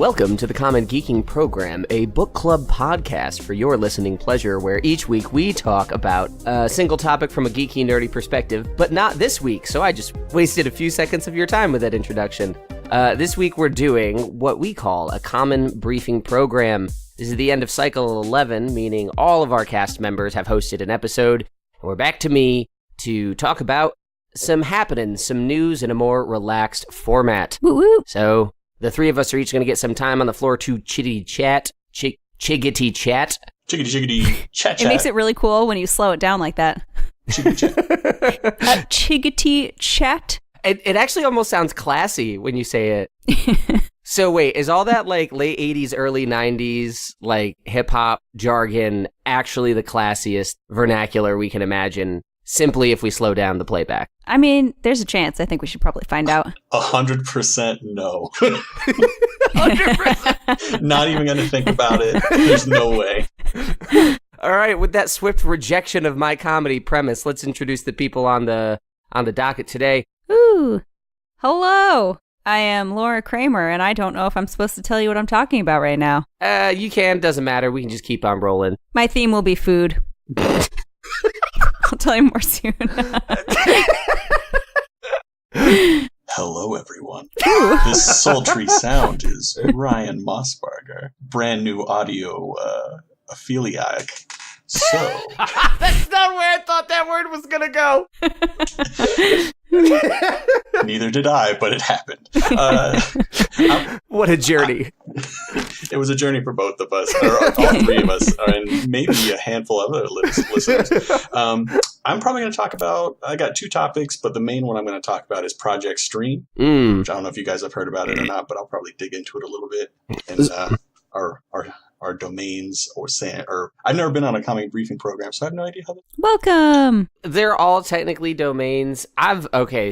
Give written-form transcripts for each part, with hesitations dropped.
Welcome to the Common Geeking Program, a book club podcast for your listening pleasure, where each week we talk about a single topic from a geeky, nerdy perspective, but not this week, so I just wasted a few seconds of your time with that introduction. This week we're doing what we call a Common Briefing Program. This is the end of Cycle 11, meaning all of our cast members have hosted an episode, and we're back to me to talk about some happenings, some news in a more relaxed format. Woo woo. So the three of us are each going to get some time on the floor to chiggity chat. Chiggity chat. Chiggity chat. It makes it really cool when you slow it down like that. Chiggity chat. Chiggity chat. It actually almost sounds classy when you say it. So wait, is all that like late 80s, early 90s, like hip-hop jargon actually the classiest vernacular we can imagine, simply if we slow down the playback? I mean, there's a chance. I think we should probably find out. 100% no. 100%. Not even going to think about it. There's no way. All right, with that swift rejection of my comedy premise, let's introduce the people on the docket today. Ooh. Hello. I am Laura Kramer, and I don't know if I'm supposed to tell you what I'm talking about right now. You can, doesn't matter. We can just keep on rolling. My theme will be food. I'll tell you more soon. Hello, everyone. This sultry sound is Ryan Mossbarger, brand new audio aphiliac. So, that's not where I thought that word was gonna go. Neither did I, but it happened. What a journey. It was a journey for both of us, or all three of us, and maybe a handful of other listeners. I'm probably going to talk about, I got two topics, but the main one I'm going to talk about is Project Stream, which I don't know if you guys have heard about it or not, but I'll probably dig into it a little bit. And our domains or I've never been on a comic briefing program, so I have no idea how to... Welcome! They're all technically domains.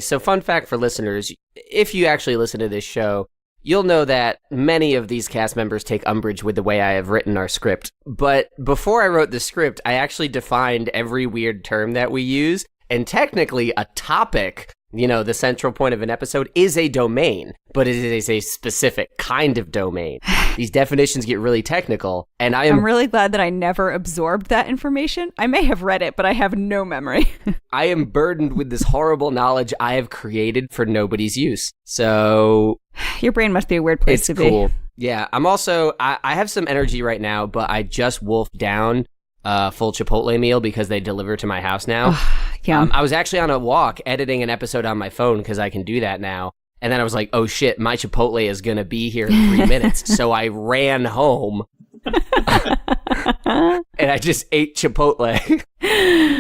So fun fact for listeners, if you actually listen to this show, you'll know that many of these cast members take umbrage with the way I have written our script. But before I wrote the script, I actually defined every weird term that we use, and technically a topic, the central point of an episode, is a domain, but it is a specific kind of domain. These definitions get really technical, and I'm really glad that I never absorbed that information. I may have read it, but I have no memory. I am burdened with this horrible knowledge I have created for nobody's use. So your brain must be a weird place to be. It's cool. Yeah, I'm also, I have some energy right now, but I just wolfed down a full Chipotle meal because they deliver to my house now. Yeah. I was actually on a walk editing an episode on my phone because I can do that now. And then I was like, oh shit, my Chipotle is going to be here in 3 minutes. So I ran home and I just ate Chipotle.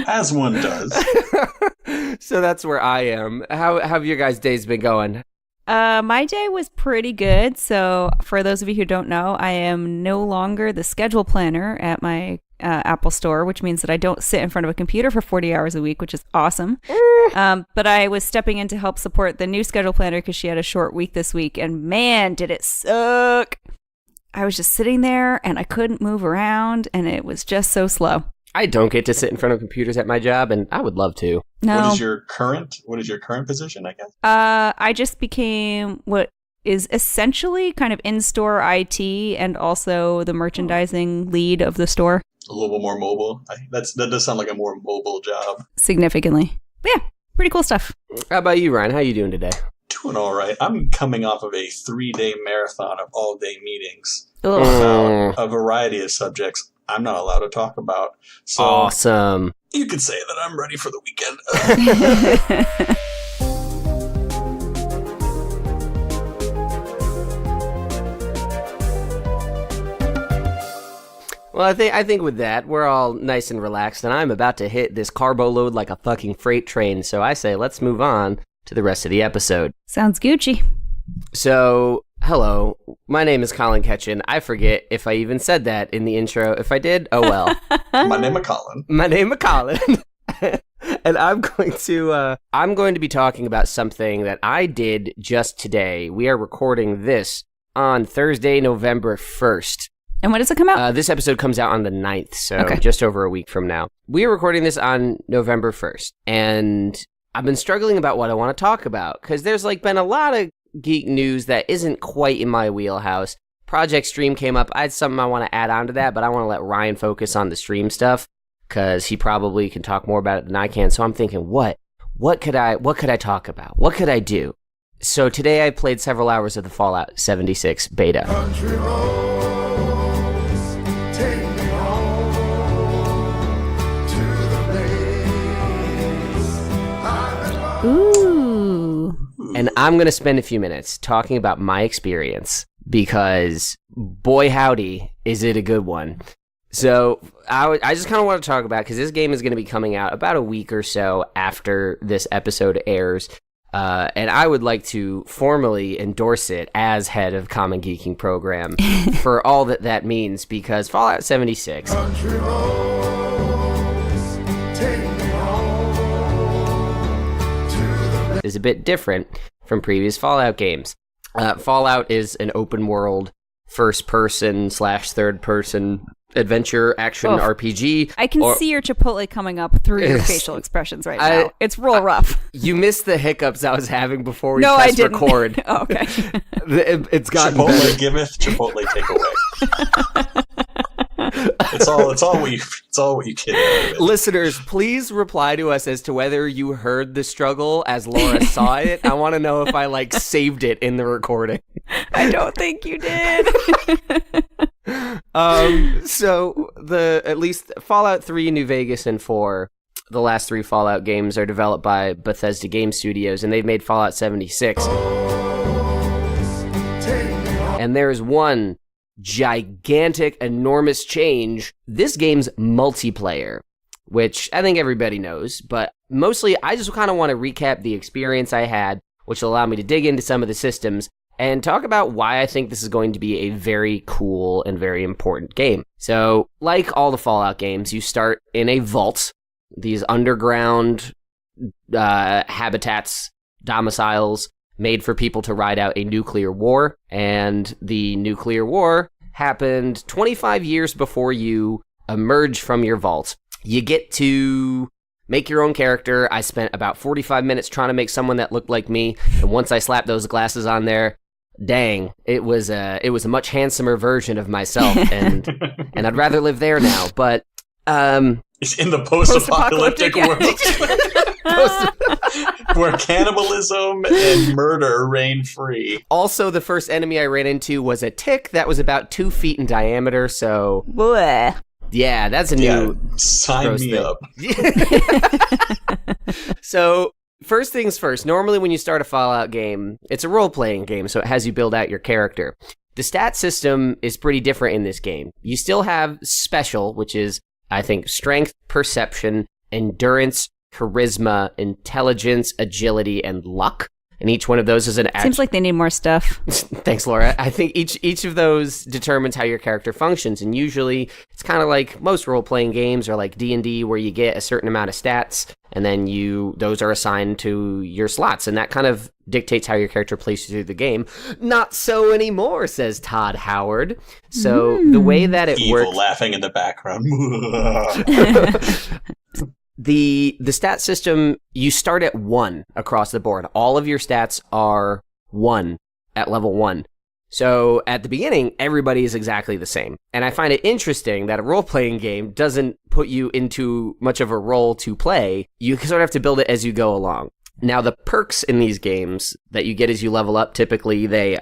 As one does. So that's where I am. How have your guys' days been going? My day was pretty good. So for those of you who don't know, I am no longer the schedule planner at my Apple store, which means that I don't sit in front of a computer for 40 hours a week, which is awesome. But I was stepping in to help support the new schedule planner because she had a short week this week, and man, did it suck. I was just sitting there and I couldn't move around, and it was just so slow. I don't get to sit in front of computers at my job, and I would love to. No. What is your current position, I guess? I just became what is essentially kind of in-store IT and also the merchandising lead of the store. A little bit more mobile. That does sound like a more mobile job. Significantly. But yeah, pretty cool stuff. How about you, Ryan? How you doing today? Doing all right. I'm coming off of a 3-day marathon of all-day meetings Ugh. about a variety of subjects I'm not allowed to talk about. So awesome. You could say that I'm ready for the weekend. Well, I think with that, we're all nice and relaxed, and I'm about to hit this carbo load like a fucking freight train, so I say let's move on to the rest of the episode. Sounds Gucci. So, hello, my name is Colin Ketchen. I forget if I even said that in the intro. If I did, oh well. My name is Colin. My name is Colin. And I'm going to be talking about something that I did just today. We are recording this on Thursday, November 1st. And when does it come out? This episode comes out on the 9th, so just over a week from now. We are recording this on November 1st, and I've been struggling about what I want to talk about, because there's been a lot of geek news that isn't quite in my wheelhouse, Project Stream came up. I had something I want to add on to that, but I want to let Ryan focus on the stream stuff because he probably can talk more about it than I can. So I'm thinking, what could I talk about? What could I do? So today I played several hours of the Fallout 76 beta. Country roads, take me home to the place I belong. Ooh. And I'm going to spend a few minutes talking about my experience because, boy howdy, is it a good one. So I just kind of want to talk about, because this game is going to be coming out about a week or so after this episode airs. And I would like to formally endorse it as head of Common Geeking Program for all that means, because Fallout 76... Country roads, take me home to the place. is a bit different from previous Fallout games. Fallout is an open world, first-person / third-person adventure action RPG. I can see your Chipotle coming up through your facial expressions right now. It's real rough. You missed the hiccups I was having before we pressed record. Oh, okay. It's gotten Chipotle better. giveth, Chipotle take away. It's all what you kid out of it. Listeners, please reply to us as to whether you heard the struggle as Laura saw it. I want to know if I saved it in the recording. I don't think you did. So at least Fallout 3, New Vegas, and 4, the last 3 Fallout games, are developed by Bethesda Game Studios, and they've made Fallout 76. And there's one gigantic, enormous change. This game's multiplayer, which I think everybody knows, but mostly I just kind of want to recap the experience I had, which will allow me to dig into some of the systems and talk about why I think this is going to be a very cool and very important game. So, like all the Fallout games, you start in a vault, these underground habitats, domiciles, made for people to ride out a nuclear war, and the nuclear war happened 25 years before you emerge from your vault. You get to make your own character. I spent about 45 minutes trying to make someone that looked like me, and once I slapped those glasses on there, dang, it was a much handsomer version of myself, and I'd rather live there now. But It's in the post-apocalyptic world where cannibalism and murder reign free. Also, the first enemy I ran into was a tick that was about 2 feet in diameter, so... Bleh. Yeah, that's a new... Sign me thing. up. So, first things first, normally when you start a Fallout game, it's a role-playing game, so it has you build out your character. The stat system is pretty different in this game. You still have special, which is, I think, strength, perception, endurance, charisma, intelligence, agility, and luck. And each one of those is an action. Seems like they need more stuff. Thanks, Laura. I think each of those determines how your character functions, and usually it's kind of like most role-playing games or like D&D, where you get a certain amount of stats, and then those are assigned to your slots, and that kind of dictates how your character plays through the game. Not so anymore, says Todd Howard. So the way that it Evil works... laughing in the background. The stat system, you start at 1 across the board. All of your stats are 1 at level 1. So at the beginning, everybody is exactly the same. And I find it interesting that a role-playing game doesn't put you into much of a role to play. You sort of have to build it as you go along. Now, the perks in these games that you get as you level up, typically they,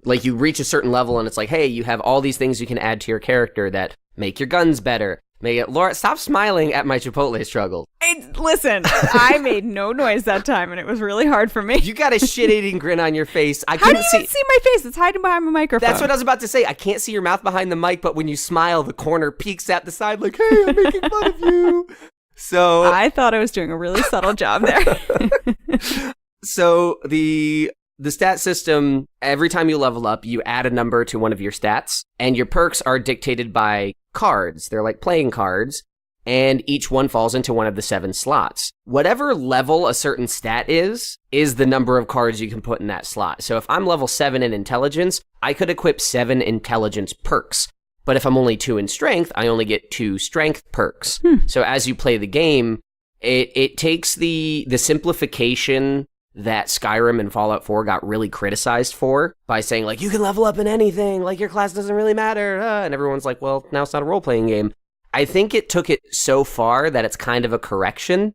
like you reach a certain level and it's like, hey, you have all these things you can add to your character that make your guns better. Laura, stop smiling at my Chipotle struggle. Listen, I made no noise that time, and it was really hard for me. You got a shit-eating grin on your face. I How do couldn't you even see my face? It's hiding behind my microphone. That's what I was about to say. I can't see your mouth behind the mic, but when you smile, the corner peeks at the side like, hey, I'm making fun of you. So I thought I was doing a really subtle job there. So the stat system, every time you level up, you add a number to one of your stats, and your perks are dictated by cards. They're like playing cards, and each one falls into one of the 7 slots. Whatever level a certain stat is the number of cards you can put in that slot. So if I'm level 7 in intelligence, I could equip 7 intelligence perks. But if I'm only 2 in strength, I only get 2 strength perks. So as you play the game, it takes the simplification that Skyrim and Fallout 4 got really criticized for by saying, like, you can level up in anything, like, your class doesn't really matter, and everyone's like, well, now it's not a role-playing game. I think it took it so far that it's kind of a correction,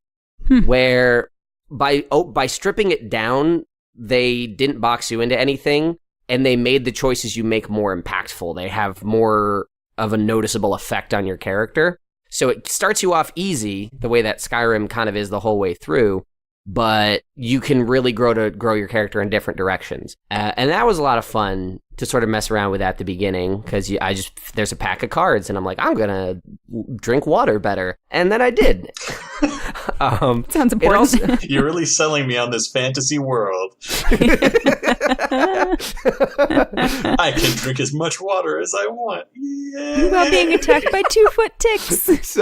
where by stripping it down, they didn't box you into anything, and they made the choices you make more impactful. They have more of a noticeable effect on your character. So it starts you off easy, the way that Skyrim kind of is the whole way through, but you can really grow your character in different directions. And that was a lot of fun to sort of mess around with at the beginning, because there's a pack of cards, and I'm like, I'm going to drink water better. And then I did. Sounds important. You're really selling me on this fantasy world. I can drink as much water as I want. Yay! While being attacked by 2-foot ticks.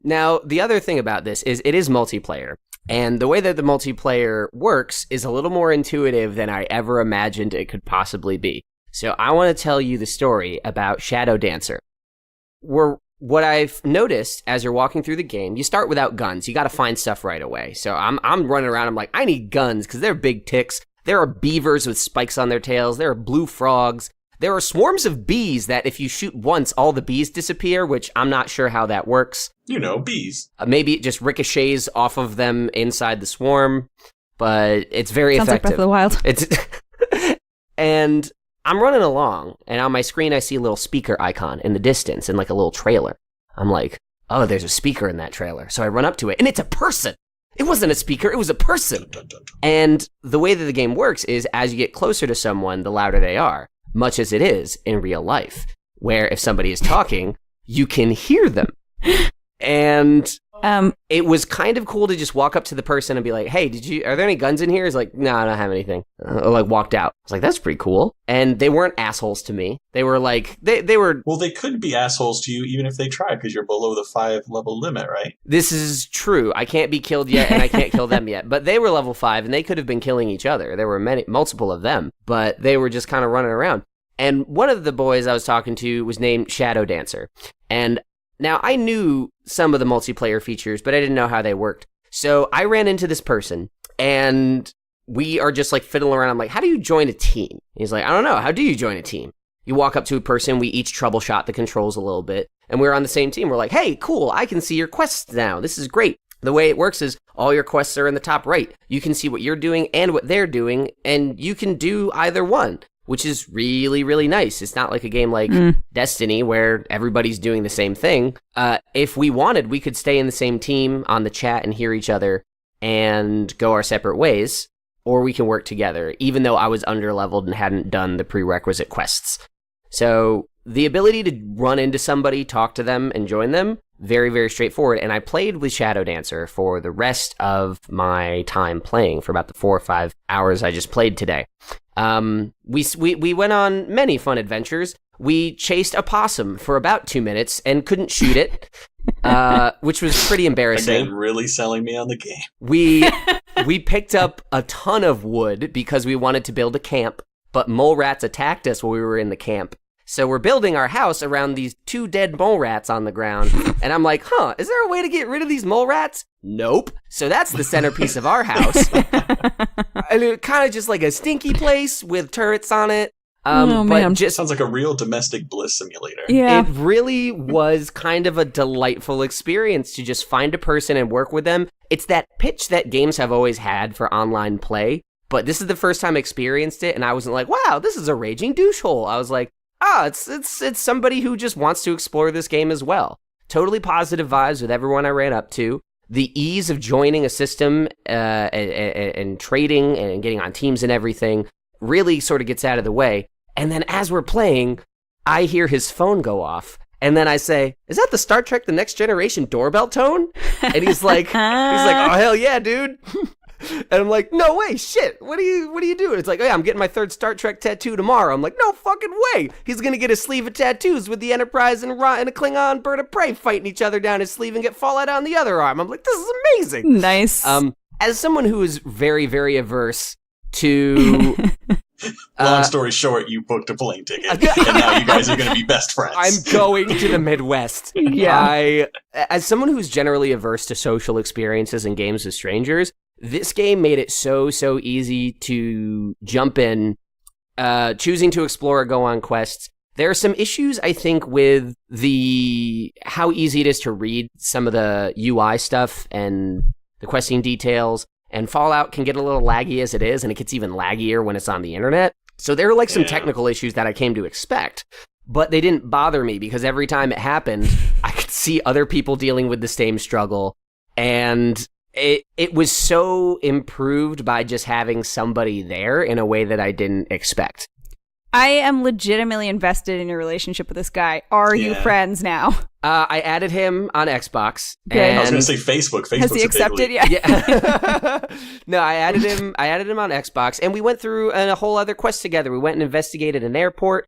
Now, the other thing about this is it is multiplayer. And the way that the multiplayer works is a little more intuitive than I ever imagined it could possibly be. So I want to tell you the story about Shadow Dancer. What I've noticed as you're walking through the game, you start without guns. You got to find stuff right away. So I'm running around. I'm like, I need guns because they're big ticks. There are beavers with spikes on their tails. There are blue frogs. There are swarms of bees that if you shoot once, all the bees disappear, which I'm not sure how that works. You know, bees. Maybe it just ricochets off of them inside the swarm, but it's very effective. Sounds like Breath of the Wild. And I'm running along, and on my screen I see a little speaker icon in the distance and like a little trailer. I'm like, oh, there's a speaker in that trailer. So I run up to it, and it's a person. It wasn't a speaker, it was a person. And the way that the game works is as you get closer to someone, the louder they are, much as it is in real life, where if somebody is talking, you can hear them. And it was kind of cool to just walk up to the person and be like, hey, are there any guns in here? He's like, no, I don't have anything. Like walked out. I was like, that's pretty cool. And they weren't assholes to me. They were like, they were. Well, they could be assholes to you even if they try, because you're below the 5-level limit, right? This is true. I can't be killed yet, and I can't kill them yet. But they were level 5, and they could have been killing each other. There were multiple of them, but they were just kind of running around. And one of the boys I was talking to was named Shadow Dancer. And now, I knew some of the multiplayer features, but I didn't know how they worked. So I ran into this person, and we are just like fiddling around. I'm like, how do you join a team? He's like, I don't know. How do you join a team? You walk up to a person, we each troubleshot the controls a little bit, and we're on the same team. We're like, hey, cool, I can see your quests now. This is great. The way it works is all your quests are in the top right. You can see what you're doing and what they're doing, and you can do either one, which is really, really nice. It's not like a game like Destiny where everybody's doing the same thing. If we wanted, we could stay in the same team on the chat and hear each other and go our separate ways, or we can work together, even though I was underleveled and hadn't done the prerequisite quests. So the ability to run into somebody, talk to them, and join them, very, very straightforward. And I played with Shadow Dancer for the rest of my time playing, for about the 4 or 5 hours I just played today. We went on many fun adventures. We chased a possum for about 2 minutes and couldn't shoot it, which was pretty embarrassing. Again, really selling me on the game. We picked up a ton of wood because we wanted to build a camp, but mole rats attacked us while we were in the camp. So we're building our house around these 2 dead mole rats on the ground. And I'm like, is there a way to get rid of these mole rats? Nope. So that's the centerpiece of our house. And it kind of just like a stinky place with turrets on it. Man. Just sounds like a real domestic bliss simulator. Yeah. It really was kind of a delightful experience to just find a person and work with them. It's that pitch that games have always had for online play. But this is the first time I experienced it. And I wasn't like, wow, this is a raging douche hole. I was like, it's somebody who just wants to explore this game as well. Totally positive vibes with everyone I ran up to. The ease of joining a system and trading and getting on teams and everything really sort of gets out of the way. And then as we're playing, I hear his phone go off. And then I say, is that the Star Trek The Next Generation doorbell tone? And he's like, oh, hell yeah, dude. And I'm like, no way, shit. What are you doing? It's like, oh yeah, I'm getting my 3rd Star Trek tattoo tomorrow. I'm like, no fucking way. He's gonna get a sleeve of tattoos with the Enterprise and a Klingon bird of prey fighting each other down his sleeve and get Fallout on the other arm. I'm like, this is amazing. Nice. As someone who is very, very averse to Long story short, you booked a plane ticket, and now you guys are going to be best friends. I'm going to the Midwest. Yeah. As someone who's generally averse to social experiences and games with strangers, this game made it so easy to jump in, choosing to explore or go on quests. There are some issues, I think, with how easy it is to read some of the UI stuff and the questing details, and Fallout can get a little laggy as it is, and it gets even laggier when it's on the internet. So there are like some technical issues that I came to expect, but they didn't bother me because every time it happened, I could see other people dealing with the same struggle, and it was so improved by just having somebody there in a way that I didn't expect. I am legitimately invested in your relationship with this guy. Are you friends now? I added him on Xbox. Good. I was going to say Facebook. Has he accepted? Yeah. No, I added him on Xbox, and we went through a whole other quest together. We went and investigated an airport.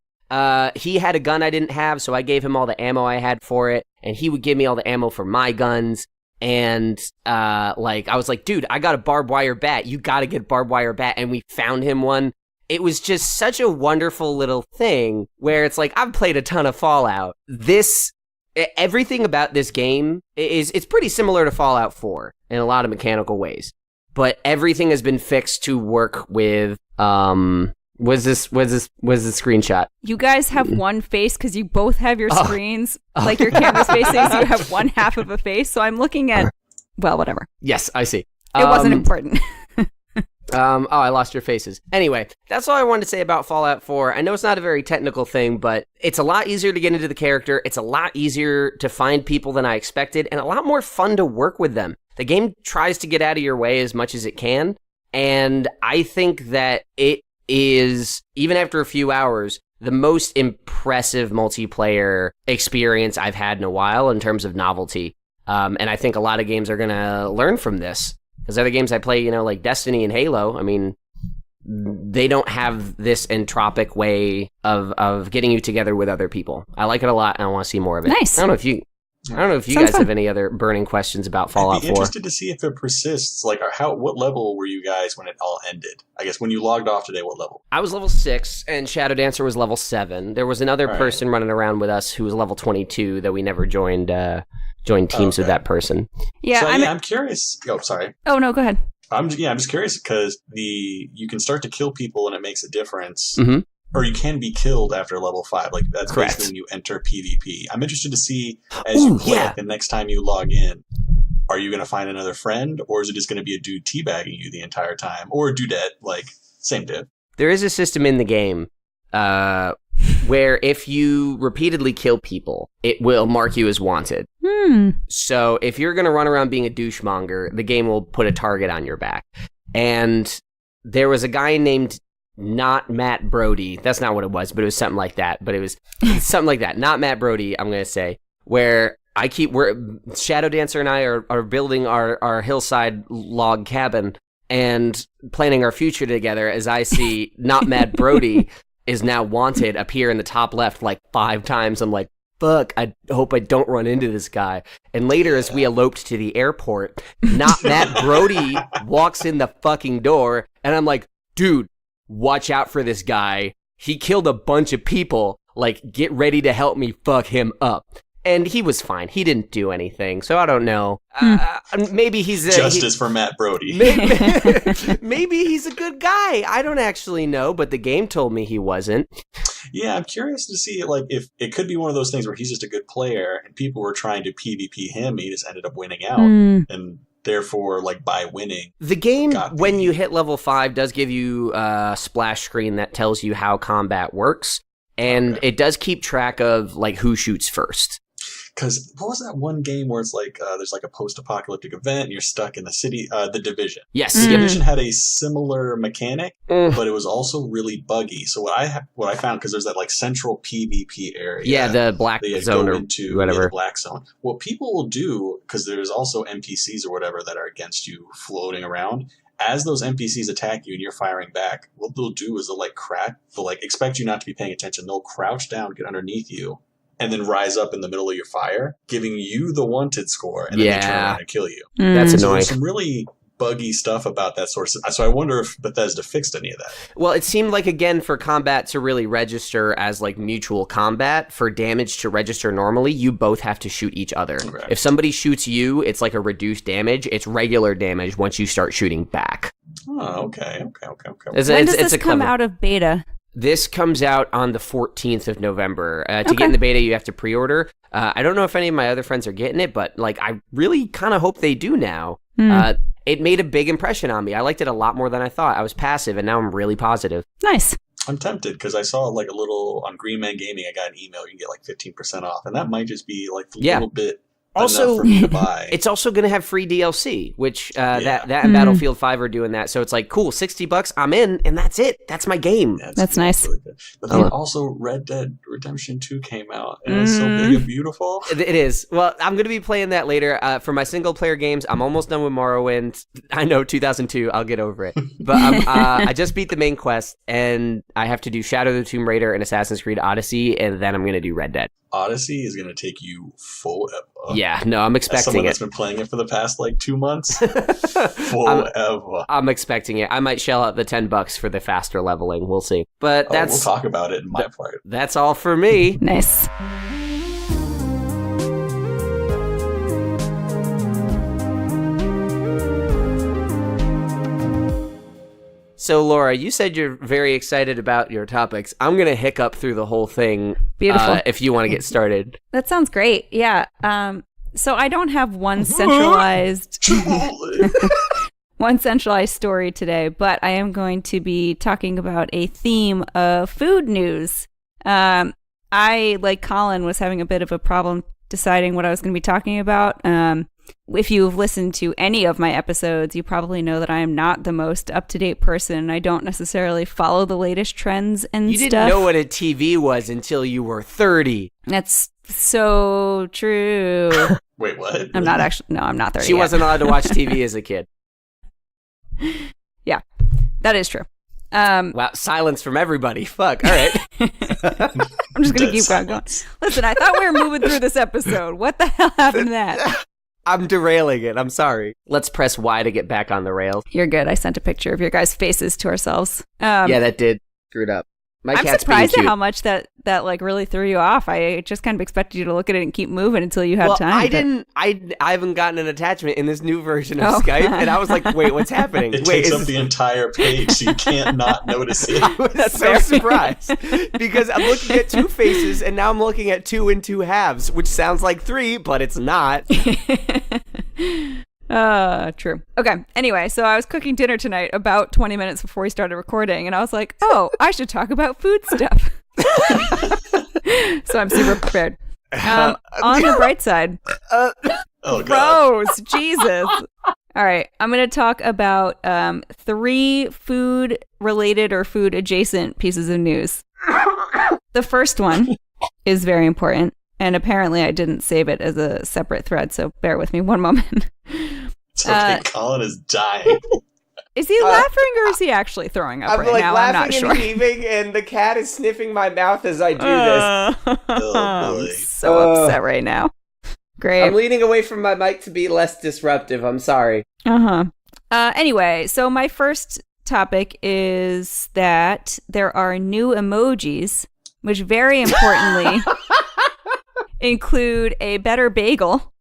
He had a gun I didn't have, so I gave him all the ammo I had for it, and he would give me all the ammo for my guns. And I was like, dude, I got a barbed wire bat. You got to get a barbed wire bat, and we found him one. It was just such a wonderful little thing where it's like, I've played a ton of Fallout. Everything about this game it's pretty similar to Fallout 4 in a lot of mechanical ways, but everything has been fixed to work with, was this screenshot? You guys have one face because you both have your screens, like your camera's facing, so you have one half of a face. So I'm looking at, well, whatever. Yes, I see. It wasn't important. I lost your faces. Anyway, that's all I wanted to say about Fallout 4. I know it's not a very technical thing, but it's a lot easier to get into the character. It's a lot easier to find people than I expected, and a lot more fun to work with them. The game tries to get out of your way as much as it can, and I think that it is, even after a few hours, the most impressive multiplayer experience I've had in a while in terms of novelty. And I think a lot of games are going to learn from this. Because other games I play, like Destiny and Halo, I mean, they don't have this entropic way of getting you together with other people. I like it a lot, and I want to see more of it. Nice. I don't know if you guys have any other burning questions about Fallout 4. I'd be interested to see if it persists. Like, what level were you guys when it all ended? I guess when you logged off today, what level? I was level 6, and Shadow Dancer was level 7. There was another person running around with us who was level 22 that we never joined teams with that person. Yeah, so, I'm curious. Oh, sorry. Oh, no, go ahead. I'm just curious because you can start to kill people and it makes a difference. Mm-hmm. Or you can be killed after level 5. Like, that's Correct. basically when you enter PvP. I'm interested to see, as you click, the next time you log in, are you going to find another friend, or is it just going to be a dude teabagging you the entire time? Or a dudette, like, same dude. There is a system in the game where if you repeatedly kill people, it will mark you as wanted. So if you're going to run around being a douchemonger, the game will put a target on your back. And there was a guy named Not Matt Brody. That's not what it was, but it was something like that. But it was something like that. Not Matt Brody, I'm going to say, where Shadow Dancer and I are building our hillside log cabin and planning our future together as I see Not Matt Brody is now wanted appear in the top left like 5 times. I'm like, fuck, I hope I don't run into this guy. And later, as we eloped to the airport, Not Matt Brody walks in the fucking door, and I'm like, dude, watch out for this guy. He killed a bunch of people. Like, get ready to help me fuck him up. And he was fine. He didn't do anything, so I don't know. Maybe he's justice for Matt Brody. Maybe he's a good guy. I don't actually know, but the game told me he wasn't. Yeah, I'm curious to see, like, if it could be one of those things where he's just a good player and people were trying to PvP him, he just ended up winning out, and therefore, like, by winning, the game, when you hit level 5, does give you a splash screen that tells you how combat works, and it does keep track of, like, who shoots first. Because what was that one game where it's like there's like a post-apocalyptic event and you're stuck in the city? The Division. Yes, The Division had a similar mechanic, but it was also really buggy. So what I found, because there's that like central PvP area. Yeah, the black zone or whatever. The black zone. What people will do, because there's also NPCs or whatever that are against you floating around. As those NPCs attack you and you're firing back, what they'll do is they'll expect you not to be paying attention. They'll crouch down, get underneath you, and then rise up in the middle of your fire, giving you the wanted score, and then they turn around and kill you. That's So annoying. there's some really buggy stuff about that source. So I wonder if Bethesda fixed any of that. Well, it seemed like, again, for combat to really register as like mutual combat, for damage to register normally, you both have to shoot each other. Okay. If somebody shoots you, it's like a reduced damage. It's regular damage once you start shooting back. Oh, okay. When does this come out of beta? This comes out on the 14th of November. To get in the beta, you have to pre-order. I don't know if any of my other friends are getting it, but like I really kind of hope they do now. It made a big impression on me. I liked it a lot more than I thought. I was passive, and now I'm really positive. Nice. I'm tempted because I saw like a little on Green Man Gaming. I got an email. You can get like 15% off, and that might just be like a little bit. Also, enough for me to buy. It's also going to have free DLC, which that and Battlefield 5 are doing that. So it's like, cool, $60, I'm in, and that's it. That's my game. That's nice. Really good. But then also Red Dead Redemption 2 came out, and it's so big and beautiful. It is. Well, I'm going to be playing that later. For my single-player games, I'm almost done with Morrowind. I know, 2002, I'll get over it. But I just beat the main quest, and I have to do Shadow of the Tomb Raider and Assassin's Creed Odyssey, and then I'm going to do Red Dead. Odyssey is going to take you forever. Yeah, no, I'm As expecting someone it. that's been playing it for the past like 2 months, forever. I'm expecting it. I might shell out the $10 for the faster leveling. We'll see. But We'll talk about it in my part. That's all for me. Nice. So, Laura, you said you're very excited about your topics. I'm going to hiccup through the whole thing. Beautiful. If you want to get started. That sounds great. Yeah. So I don't have one centralized story today, but I am going to be talking about a theme of food news. I, like Colin, was having a bit of a problem deciding what I was going to be talking about. If you've listened to any of my episodes, you probably know that I am not the most up-to-date person. I don't necessarily follow the latest trends and stuff. You didn't know what a TV was until you were 30. That's so true. Wait, what? I'm not 30 She yet. wasn't allowed to watch TV as a kid. Yeah, that is true. Wow, silence from everybody. Fuck, all right. I'm just going to keep going. Listen, I thought we were moving through this episode. What the hell happened to that? I'm derailing it. I'm sorry. Let's press Y to get back on the rails. You're good. I sent a picture of your guys' faces to ourselves. Yeah, that did. Screwed up. My I'm cat's surprised being at cute. how much that like really threw you off. I just kind of expected you to look at it and keep moving until you had time. I haven't gotten an attachment in this new version of Skype, and I was like, wait, what's happening? It takes up the entire page, so you can't not notice it. I was so surprised because I'm looking at two faces, and now I'm looking at 2 and 2 halves, which sounds like 3, but it's not. True. Okay. Anyway, so I was cooking dinner tonight about 20 minutes before we started recording, and I was like, oh, I should talk about food stuff. So I'm super prepared. On the bright side. Oh, God. Gross. Jesus. All right. I'm going to talk about 3 food-related or food-adjacent pieces of news. The first one is very important. And apparently I didn't save it as a separate thread, so bear with me one moment. It's okay, Colin is dying. Is he laughing or is he actually throwing up I'm right like now? laughing I'm not sure. and heaving, and the cat is sniffing my mouth as I do this. Oh, boy. I'm so upset right now. Great. I'm leaning away from my mic to be less disruptive. I'm sorry. Anyway, so my first topic is that there are new emojis, which very importantly include a better bagel,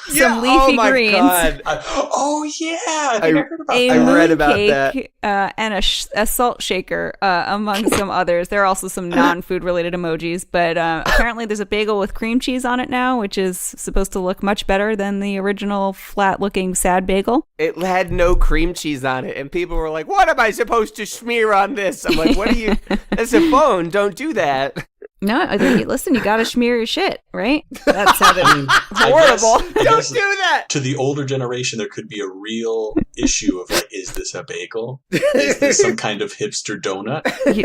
some leafy greens, God. Oh, yeah. I think I heard about a that. I read about mooncake, and a salt shaker, among some others. There are also some non-food related emojis, but apparently there's a bagel with cream cheese on it now, which is supposed to look much better than the original flat-looking sad bagel. It had no cream cheese on it, and people were like, what am I supposed to smear on this? I'm like, what are you? That's a phone. Don't do that. No, listen, you gotta smear your shit, right? That sounded horrible. Don't do that. To the older generation, there could be a real issue of like, is this a bagel? Is this some kind of hipster donut?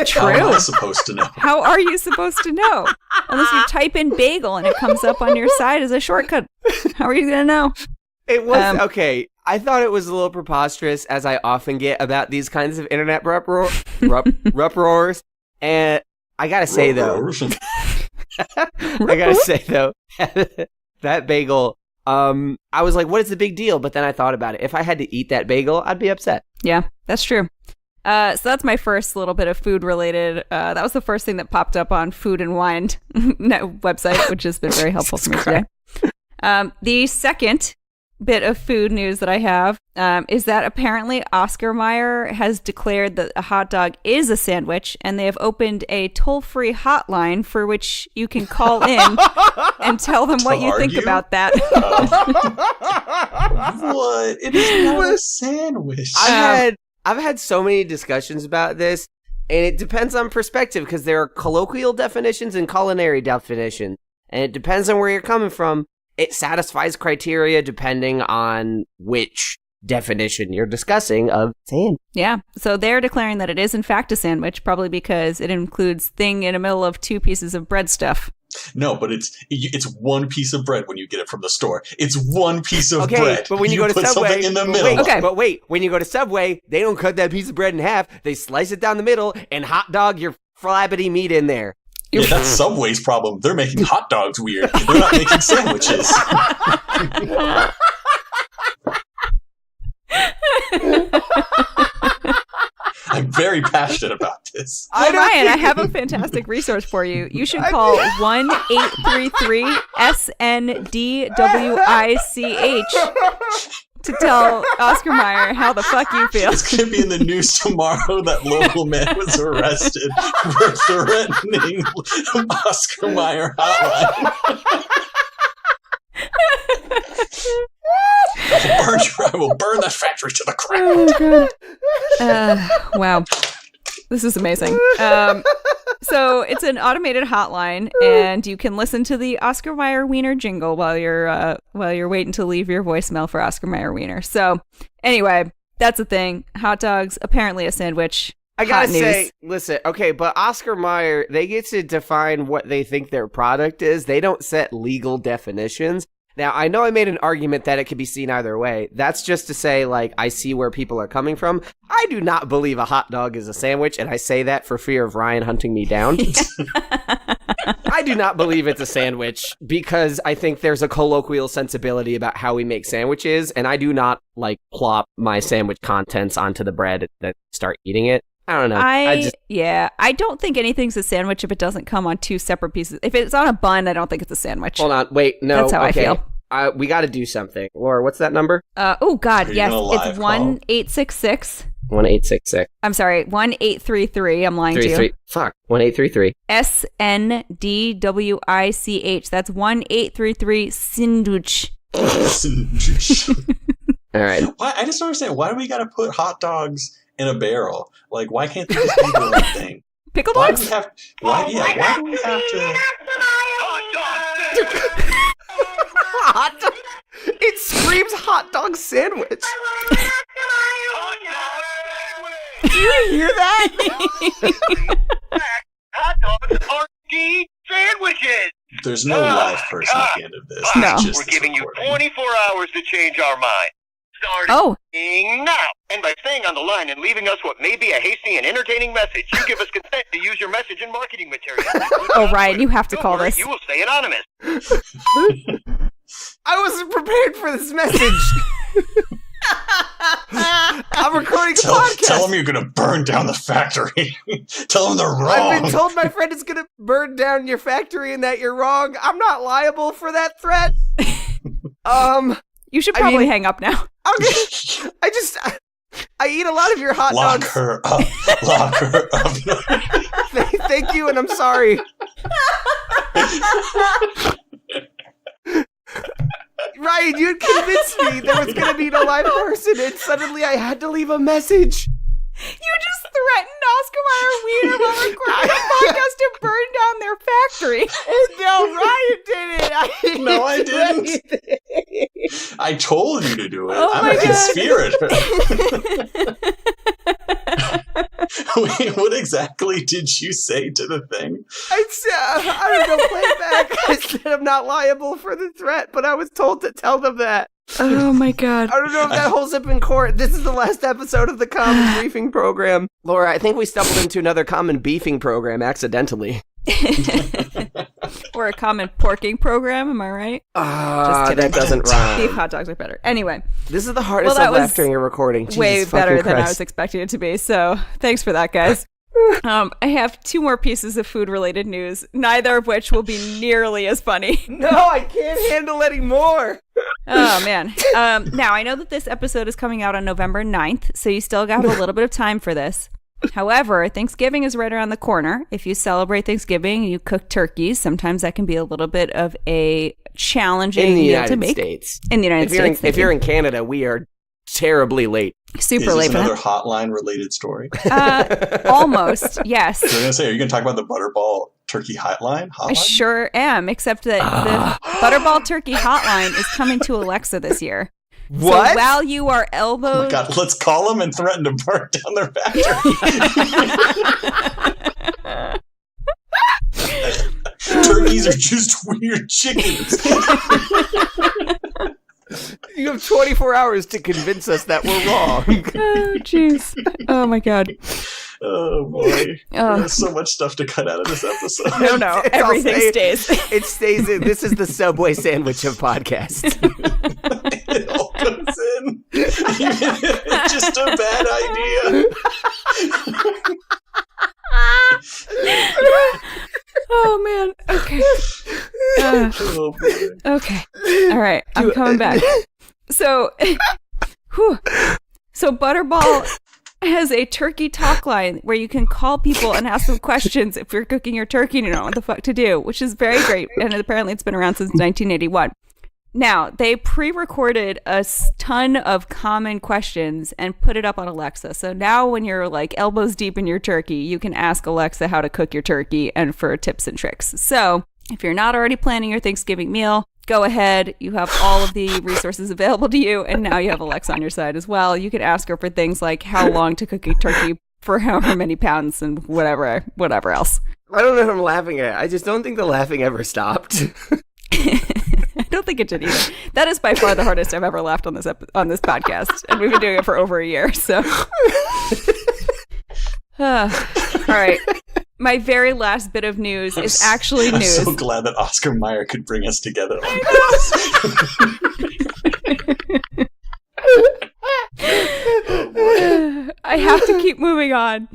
True. How am I supposed to know? How are you supposed to know? Unless you type in bagel and it comes up on your side as a shortcut. How are you gonna know? It was, okay, I thought it was a little preposterous, as I often get about these kinds of internet uproars, and I gotta say, though, that bagel I was like, what is the big deal? But then I thought about it. If I had to eat that bagel, I'd be upset. Yeah, that's true. So that's my first little bit of food related. That was the first thing that popped up on Food and Wine website, which has been very helpful for me today. The second bit of food news that I have is that apparently Oscar Mayer has declared that a hot dog is a sandwich, and they have opened a toll-free hotline for which you can call in and tell them what you think about that. What? It is not a sandwich. I've had so many discussions about this, and it depends on perspective, because there are colloquial definitions and culinary definitions, and it depends on where you're coming from. It satisfies criteria depending on which definition you're discussing of sandwich. Yeah, so they're declaring that it is in fact a sandwich, probably because it includes thing in the middle of two pieces of bread stuff. No, but it's one piece of bread when you get it from the store. It's one piece of bread. But when you go to put Subway, something in the middle. But wait, when you go to Subway, they don't cut that piece of bread in half. They slice it down the middle and hot dog your flabbity meat in there. Yeah, that's Subway's problem. They're making hot dogs weird. They're not making sandwiches. I'm very passionate about this. Well, Ryan, I have a fantastic resource for you. You should call 1-833-SNDWICH to tell Oscar Mayer how the fuck you feel. It's going to be in the news tomorrow that local man was arrested for threatening Oscar Mayer hotline. I will burn that factory to the ground. Oh, God. Wow. This is amazing. So it's an automated hotline, and you can listen to the Oscar Mayer Wiener jingle while you're waiting to leave your voicemail for Oscar Mayer Wiener. So anyway, that's the thing. Hot dogs, apparently a sandwich. I gotta say, listen, okay, but Oscar Mayer, they get to define what they think their product is. They don't set legal definitions. Now, I know I made an argument that it could be seen either way. That's just to say, like, I see where people are coming from. I do not believe a hot dog is a sandwich, and I say that for fear of Ryan hunting me down. I do not believe it's a sandwich because I think there's a colloquial sensibility about how we make sandwiches, and I do not, like, plop my sandwich contents onto the bread and start eating it. I don't know. I don't think anything's a sandwich if it doesn't come on two separate pieces. If it's on a bun, I don't think it's a sandwich. Hold on. Wait, no. That's how I feel. We got to do something. Laura, what's that number? Oh, God, yes. It's 1-866. 1-866. I'm sorry, 1-833. I'm lying to you. Fuck, 1-833. SNDWICH. That's 1-833 sandwich. All right. I just don't understand. Why do we got to put hot dogs in a barrel? Like, why can't they just be the right thing? Pickle dogs? Why do we have to? Hot dog. It screams hot dog sandwich. Do you hear that? Hot dogs are geek sandwiches. There's no live person at the end of this. No. It's just We're this giving recording. you 24 hours to change our mind. Starting now. And by staying on the line and leaving us what may be a hasty and entertaining message, you give us consent to use your message and marketing material. Oh, Ryan, you have to call this. You will stay anonymous. I wasn't prepared for this message. I'm recording a podcast. Tell them you're going to burn down the factory. Tell them they're wrong. I've been told my friend is going to burn down your factory and that you're wrong. I'm not liable for that threat. You should probably hang up now. I eat a lot of your hot Lock dogs. her up. Lock her up. Thank you, and I'm sorry. Ryan, you convinced me there was going to be no live person, and suddenly I had to leave a message. You just threatened Oscar Mayer Wiener while recording a podcast to burn down their factory. No, Ryan did it. No, I didn't. I told you to do it. Oh I'm my a God. conspirator. Wait, what exactly did you say to the thing? I don't know, play it back. I said I'm not liable for the threat, but I was told to tell them that. Oh my God. I don't know if that holds up in court. This is the last episode of the Common Briefing Program. Laura, I think we stumbled into another Common Beefing Program accidentally. Or for a common porking program. Am I right? That doesn't rhyme. Beef hot dogs are better. Anyway. This is the hardest Well, I've that laughed during a recording. Way Jesus better fucking than I Christ. was expecting it to be. So thanks for that, guys. I have 2 more pieces of food-related news, neither of which will be nearly as funny. No, I can't handle any more. Oh, man. Now, I know that this episode is coming out on November 9th, so you still got a little bit of time for this. However, Thanksgiving is right around the corner. If you celebrate Thanksgiving and you cook turkeys, sometimes that can be a little bit of a challenging In the meal to United make. States. In the United States. If you're in Canada, we are terribly late. Super Is late this for another that. hotline-related story? Almost, yes. I was going to say, are you going to talk about the Butterball Turkey Hotline? I sure am, except that the Butterball Turkey Hotline is coming to Alexa this year. What? So while you are Oh my elbowed... God, let's call them and threaten to burn down their factory. Turkeys are just weird chickens. You have 24 hours to convince us that we're wrong. Oh, jeez. Oh, my God. Oh boy. Oh. There's so much stuff to cut out of this episode. No, It's all everything stays. It stays in. This is the Subway sandwich of podcasts. It all comes in. Even if it's just a bad idea. Oh, man. Okay. Oh boy. Okay. All right. I'm coming back. So, so Butterball has a turkey talk line where you can call people and ask them questions if you're cooking your turkey and you don't know what the fuck to do, which is very great. And apparently it's been around since 1981. Now, they pre-recorded a ton of common questions and put it up on Alexa. So now when you're like elbows deep in your turkey, you can ask Alexa how to cook your turkey and for tips and tricks. So if you're not already planning your Thanksgiving meal, go ahead. You have all of the resources available to you. And now you have Alexa on your side as well. You can ask her for things like how long to cook a turkey for however many pounds and whatever else. I don't know what I'm laughing at. I just don't think the laughing ever stopped. I don't think it did either. That is by far the hardest I've ever laughed on this podcast, and we've been doing it for over a year. So, all right. My very last bit of news is actually I'm news. so glad that Oscar Mayer could bring us together. I have to keep moving on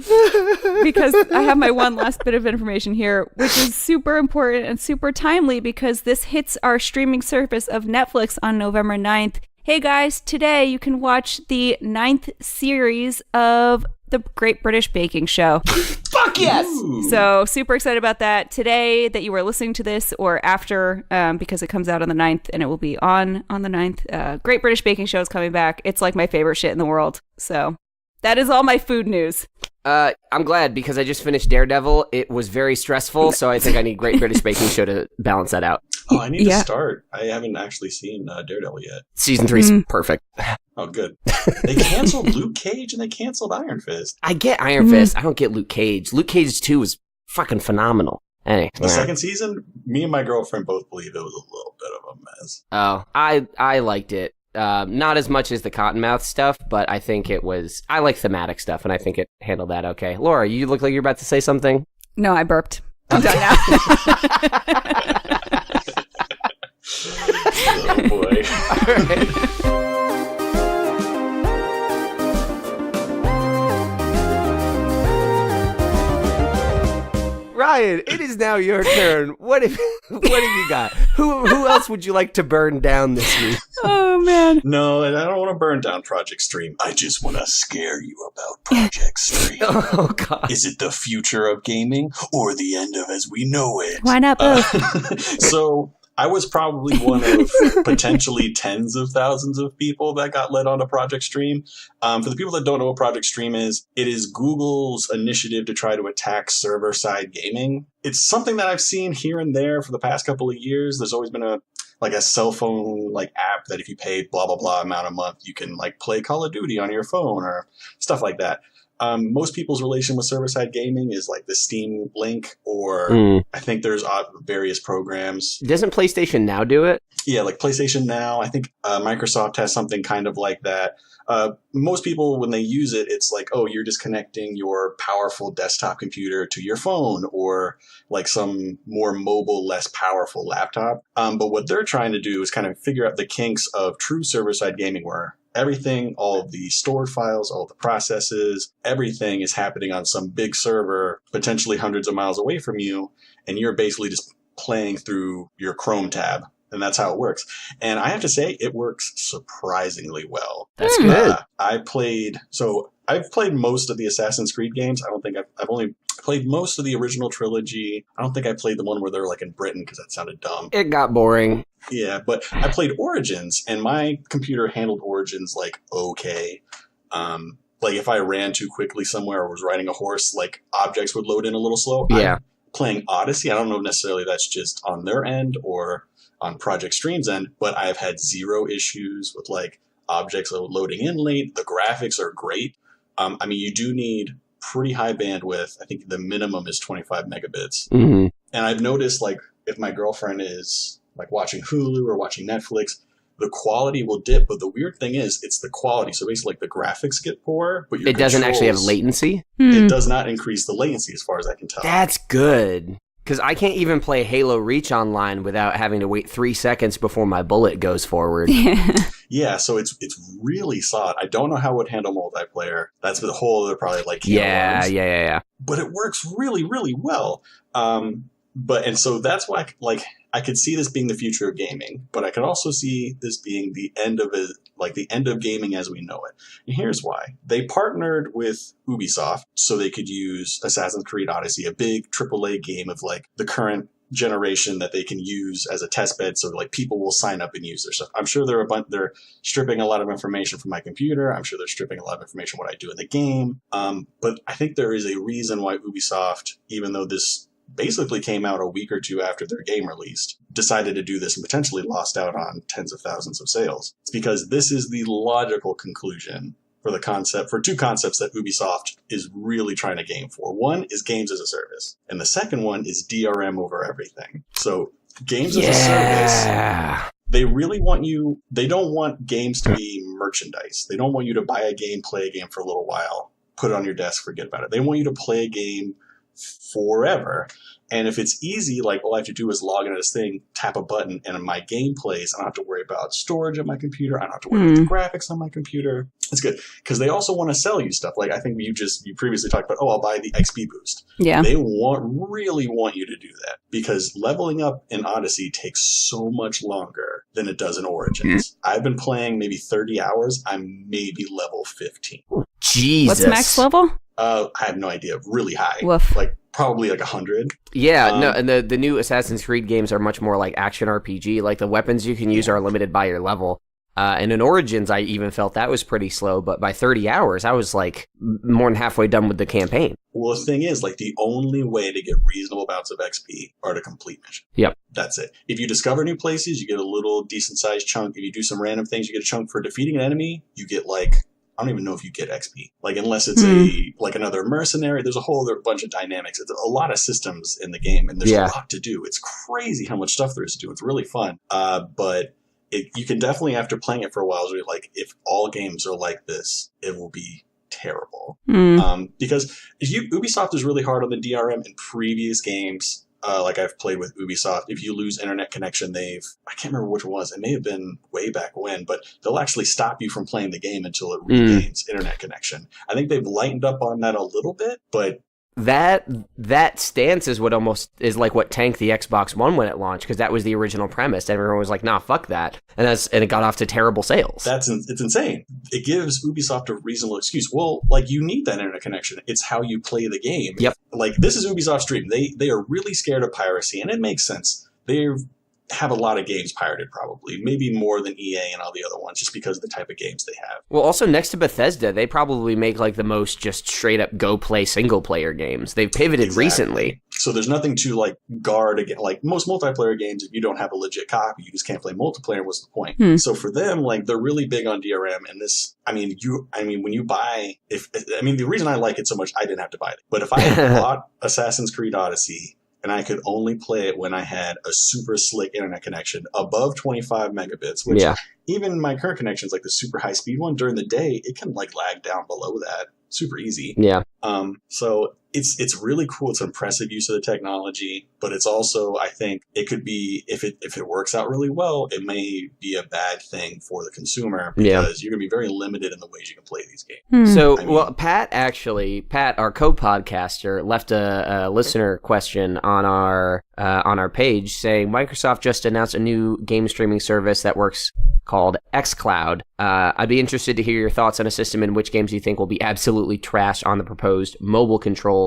because I have my one last bit of information here, which is super important and super timely because this hits our streaming service of Netflix on November 9th. Hey guys, today you can watch the 9th series of the Great British Baking Show. Fuck yes! Ooh. So super excited about that today that you are listening to this or after because it comes out on the 9th and it will be on the 9th. Great British Baking Show is coming back. It's like my favorite shit in the world. So that is all my food news. I'm glad because I just finished Daredevil. It was very stressful, so I think I need Great British Baking Show to balance that out. Oh, I need Yeah. to start. I haven't actually seen Daredevil yet. Season 3's perfect. Oh, good. They canceled Luke Cage and they canceled Iron Fist. I get Iron Fist. I don't get Luke Cage. Luke Cage 2 is fucking phenomenal. Anyway, The second season, me and my girlfriend both believe it was a little bit of a mess. Oh, I liked it. Not as much as the Cottonmouth stuff, but I think it was... I like thematic stuff, and I think it handled that okay. Laura, you look like you're about to say something. No, I burped. I'm done now. Oh, boy. All right. Ryan, it is now your turn. What have you got? Who else would you like to burn down this week? Oh, man. No, and I don't want to burn down Project Stream. I just want to scare you about Project Stream. Oh, God. Is it the future of gaming or the end of as we know it? Why not both? So I was probably one of potentially tens of thousands of people that got led onto Project Stream. For the people that don't know what Project Stream is, it is Google's initiative to try to attack server-side gaming. It's something that I've seen here and there for the past couple of years. There's always been a cell phone app that if you pay blah blah blah amount a month, you can play Call of Duty on your phone or stuff like that. Most people's relation with server-side gaming is like the Steam Link, or I think there's various programs. Doesn't PlayStation Now do it? Yeah, like PlayStation Now. I think Microsoft has something kind of like that. Most people, when they use it, it's like, oh, you're just connecting your powerful desktop computer to your phone or like some more mobile, less powerful laptop. But what they're trying to do is kind of figure out the kinks of true server-side gaming where everything, all of the stored files, all of the processes, everything is happening on some big server, potentially hundreds of miles away from you, and you're basically just playing through your Chrome tab. And that's how it works. And I have to say, it works surprisingly well. That's good. I've played most of the Assassin's Creed games. I don't think I've only played most of the original trilogy. I don't think I played the one where they're like in Britain because that sounded dumb. It got boring. Yeah, but I played Origins, and my computer handled Origins like okay. Like if I ran too quickly somewhere or was riding a horse, like objects would load in a little slow. Yeah. Playing Odyssey, I don't know necessarily that's just on their end or on Project Stream's end, but I've had zero issues with like objects loading in late. The graphics are great. I mean, you do need pretty high bandwidth. I think the minimum is 25 megabits. Mm-hmm. And I've noticed like if my girlfriend is like watching Hulu or watching Netflix, the quality will dip. But the weird thing is it's the quality. So basically like the graphics get poor, but it doesn't actually have latency. It does not increase the latency as far as I can tell. That's good. Because I can't even play Halo Reach online without having to wait 3 seconds before my bullet goes forward. Yeah, so it's really solid. I don't know how it would handle multiplayer. That's the whole other probably like Yeah. But it works really, really well. And so that's why I could see this being the future of gaming, but I could also see this being the end of it, like the end of gaming as we know it. And here's why. They partnered with Ubisoft so they could use Assassin's Creed Odyssey, a big AAA game of like the current generation that they can use as a test bed, so like people will sign up and use their stuff. I'm sure they're stripping a lot of information from my computer. I'm sure they're stripping a lot of information what I do in the game. But I think there is a reason why Ubisoft, even though this basically came out a week or two after their game released, decided to do this and potentially lost out on tens of thousands of sales. It's because this is the logical conclusion for two concepts that Ubisoft is really trying to game for. One is games as a service, and the second one is DRM over everything. So games as a service, they really want you, they don't want games to be merchandise. They don't want you to buy a game, play a game for a little while, put it on your desk, forget about it. They want you to play a game forever. And if it's easy, like all I have to do is log into this thing, tap a button, and my game plays. I don't have to worry about storage on my computer. I don't have to worry about the graphics on my computer. It's good because they also want to sell you stuff. Like I think you previously talked about, I'll buy the XP boost. Yeah. They really want you to do that because leveling up in Odyssey takes so much longer than it does in Origins. I've been playing maybe 30 hours. I'm maybe level 15. Jesus. What's max level? I have no idea. Really high. Woof. Like probably like 100. Yeah, no, and the new Assassin's Creed games are much more like action RPG. Like the weapons you can use are limited by your level. And in Origins, I even felt that was pretty slow. But by 30 hours, I was like more than halfway done with the campaign. Well, the thing is, like the only way to get reasonable amounts of XP are to complete missions. Yep. That's it. If you discover new places, you get a little decent sized chunk. If you do some random things, you get a chunk. For defeating an enemy, you get like, I don't even know if you get XP. Like, unless it's like another mercenary, there's a whole other bunch of dynamics. It's a lot of systems in the game, and there's a lot to do. It's crazy how much stuff there is to do. It's really fun. But you can definitely, after playing it for a while, like, if all games are like this, it will be terrible. Because Ubisoft is really hard on the DRM in previous games. Like I've played with Ubisoft, if you lose internet connection, I can't remember which one it was. It may have been way back when, but they'll actually stop you from playing the game until it regains internet connection. I think they've lightened up on that a little bit, but that stance is what tanked the Xbox One when it launched, because that was the original premise. Everyone was like, nah, fuck that. And it got off to terrible sales. It's insane. It gives Ubisoft a reasonable excuse. Well, like, you need that internet connection. It's how you play the game. Yep. Like, this is Ubisoft's dream. They are really scared of piracy, and it makes sense. have a lot of games pirated, probably. Maybe more than EA and all the other ones, just because of the type of games they have. Well, also next to Bethesda, they probably make like the most just straight up go play single player games. They've pivoted recently. So there's nothing to like guard against. Like most multiplayer games, if you don't have a legit copy, you just can't play multiplayer. What's the point? So for them, like they're really big on DRM. And this, when you buy, the reason I like it so much, I didn't have to buy it. But if I had bought Assassin's Creed Odyssey, and I could only play it when I had a super slick internet connection above 25 megabits, which even my current connections, like the super high speed one during the day, it can like lag down below that super easy. Yeah. So it's really cool. It's an impressive use of the technology, but it's also, I think it could be, if it works out really well, it may be a bad thing for the consumer because you're going to be very limited in the ways you can play these games. So, Pat, our co-podcaster, left a listener question on our page saying Microsoft just announced a new game streaming service that works called xCloud. I'd be interested to hear your thoughts on a system in which games you think will be absolutely trashed on the proposed mobile controls.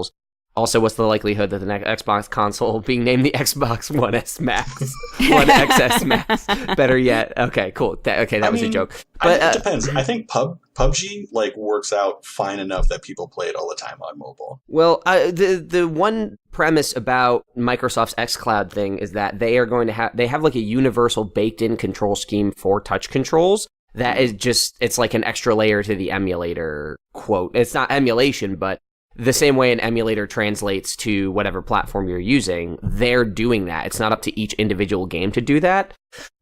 Also, what's the likelihood that the next Xbox console will be named the Xbox One S Max? One XS Max. Better yet. Okay, cool. That was a joke. But it depends. I think PUBG like works out fine enough that people play it all the time on mobile. Well, the one premise about Microsoft's xCloud thing is that they are going to they have like a universal baked-in control scheme for touch controls. That is just, it's like an extra layer to the emulator quote. It's not emulation, but the same way an emulator translates to whatever platform you're using, they're doing that. It's not up to each individual game to do that.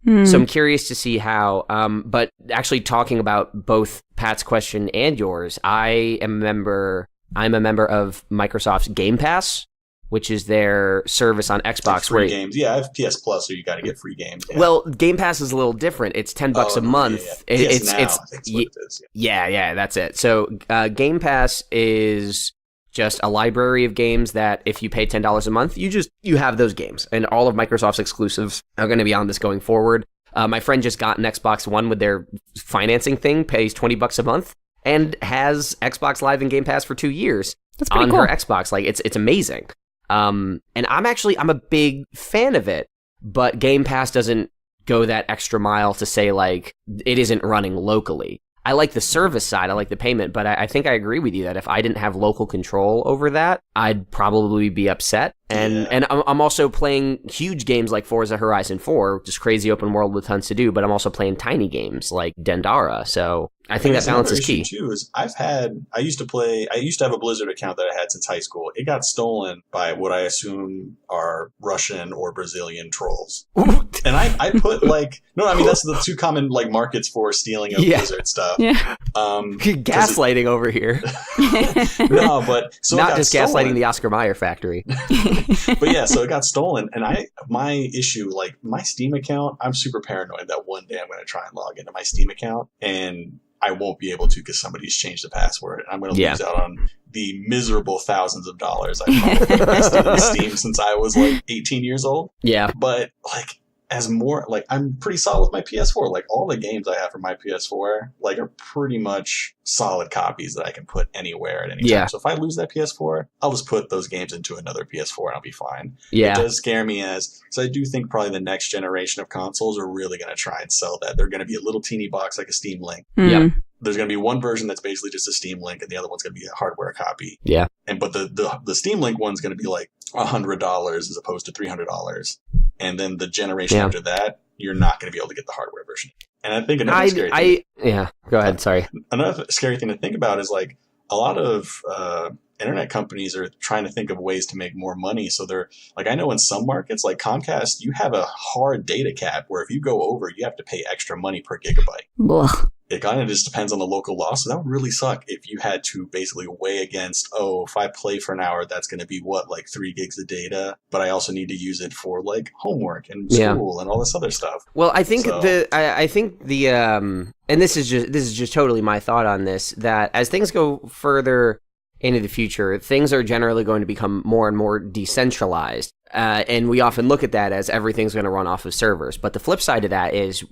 So I'm curious to see how, but actually talking about both Pat's question and yours, I'm a member of Microsoft's Game Pass, which is their service on Xbox. Free games. Yeah, I have PS Plus, so you got to get free games. Yeah. Well, Game Pass is a little different. It's $10 a month. Yeah. It's now, I think what it is. Yeah, that's it. So Game Pass is just a library of games that if you pay $10 a month, you have those games. And all of Microsoft's exclusives are going to be on this going forward. My friend just got an Xbox One with their financing thing, pays $20 a month, and has Xbox Live and Game Pass for 2 years. That's pretty on cool. her Xbox. Like it's amazing. And I'm a big fan of it, but Game Pass doesn't go that extra mile to say like it isn't running locally. I like the service side, I like the payment, but I think I agree with you that if I didn't have local control over that, I'd probably be upset. And I'm also playing huge games like Forza Horizon 4, just crazy open world with tons to do, but I'm also playing tiny games like Dendara, so I think that balance is key. Too is I used to have a Blizzard account that I had since high school. It got stolen by what I assume are Russian or Brazilian trolls. And I put that's the two common like markets for stealing of Blizzard stuff. Yeah. Gaslighting over here. No, but so not just stolen. gaslighting the Oscar Mayer factory. But yeah, so it got stolen, and my issue, like my Steam account, I'm super paranoid that one day I'm going to try and log into my Steam account and I won't be able to because somebody's changed the password. I'm going to lose out on the miserable thousands of dollars I've probably invested in Steam since I was like 18 years old. Yeah. But like I'm pretty solid with my PS4. Like all the games I have for my PS4 like are pretty much solid copies that I can put anywhere at any time. So if I lose that PS4, I'll just put those games into another PS4 and I'll be fine. Yeah. It does scare me so I do think probably the next generation of consoles are really going to try and sell that. They're going to be a little teeny box like a Steam Link. Yep. There's going to be one version that's basically just a Steam Link and the other one's going to be a hardware copy. Yeah. But the Steam Link one's going to be like $100 as opposed to $300. And then the generation after that, you're not going to be able to get the hardware version. And I think another scary thing. Go ahead. Sorry. Another scary thing to think about is like a lot of internet companies are trying to think of ways to make more money. So they're like, I know in some markets like Comcast, you have a hard data cap where if you go over, you have to pay extra money per gigabyte. Ugh. It kind of just depends on the local law. So that would really suck if you had to basically weigh against, if I play for an hour, that's going to be like 3 gigs of data, but I also need to use it for like homework and school and all this other stuff. Well, I think and this is just totally my thought on this, that as things go further into the future, things are generally going to become more and more decentralized. And we often look at that as everything's going to run off of servers. But the flip side of that is,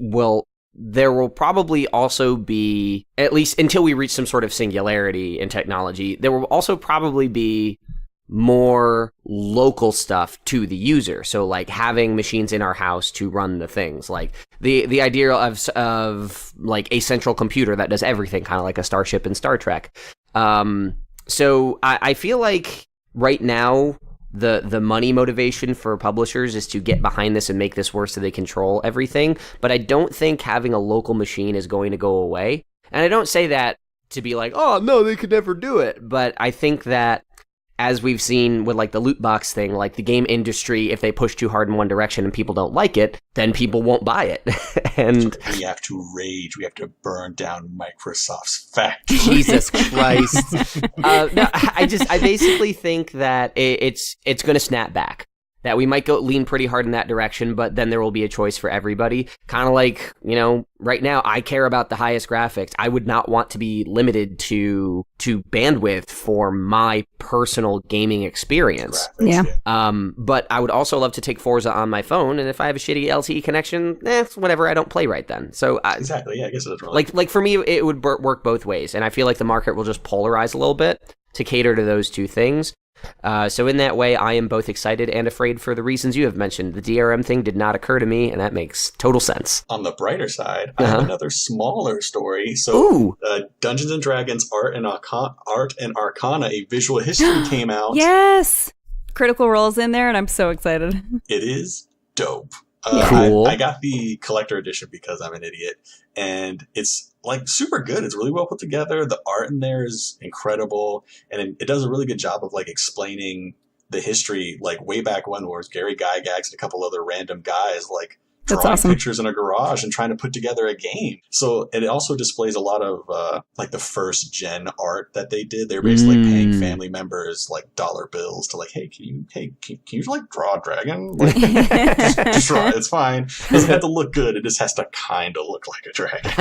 there will probably also be, at least until we reach some sort of singularity in technology, there will also probably be more local stuff to the user. So like having machines in our house to run the things, like the idea of like a central computer that does everything, kind of like a starship in Star Trek. So I feel like right now the money motivation for publishers is to get behind this and make this work so they control everything. But I don't think having a local machine is going to go away. And I don't say that to be like, oh no, they could never do it. But I think that as we've seen with like the loot box thing, like the game industry, if they push too hard in one direction and people don't like it, then people won't buy it. And we have to rage. We have to burn down Microsoft's factory. Jesus Christ. No, I basically think that it's going to snap back. That we might lean pretty hard in that direction, but then there will be a choice for everybody. Kind of like, right now, I care about the highest graphics. I would not want to be limited to bandwidth for my personal gaming experience. Graphics, Yeah. But I would also love to take Forza on my phone, and if I have a shitty LTE connection, whatever, I don't play right then. So exactly, yeah, I guess it doesn't really... Like for me, it would work both ways, and I feel like the market will just polarize a little bit to cater to those two things. So in that way, I am both excited and afraid for the reasons you have mentioned. The DRM thing did not occur to me, and that makes total sense. On the brighter side, I have another smaller story. So Dungeons & Dragons Art and Arcana, a visual history came out. Yes! Critical Role's in there, and I'm so excited. It is dope. Cool. I got the collector edition because I'm an idiot, and it's like super good. It's really well put together. The art in there is incredible, and it does a really good job of like explaining the history, like way back when, where it was Gary Gygax and a couple other random guys like drawing pictures in a garage and trying to put together a game. So it also displays a lot of like the first gen art that they did. They're basically paying family members like dollar bills to like, hey, can you like draw a dragon? Like, just draw it. It's fine. It doesn't have to look good. It just has to kind of look like a dragon.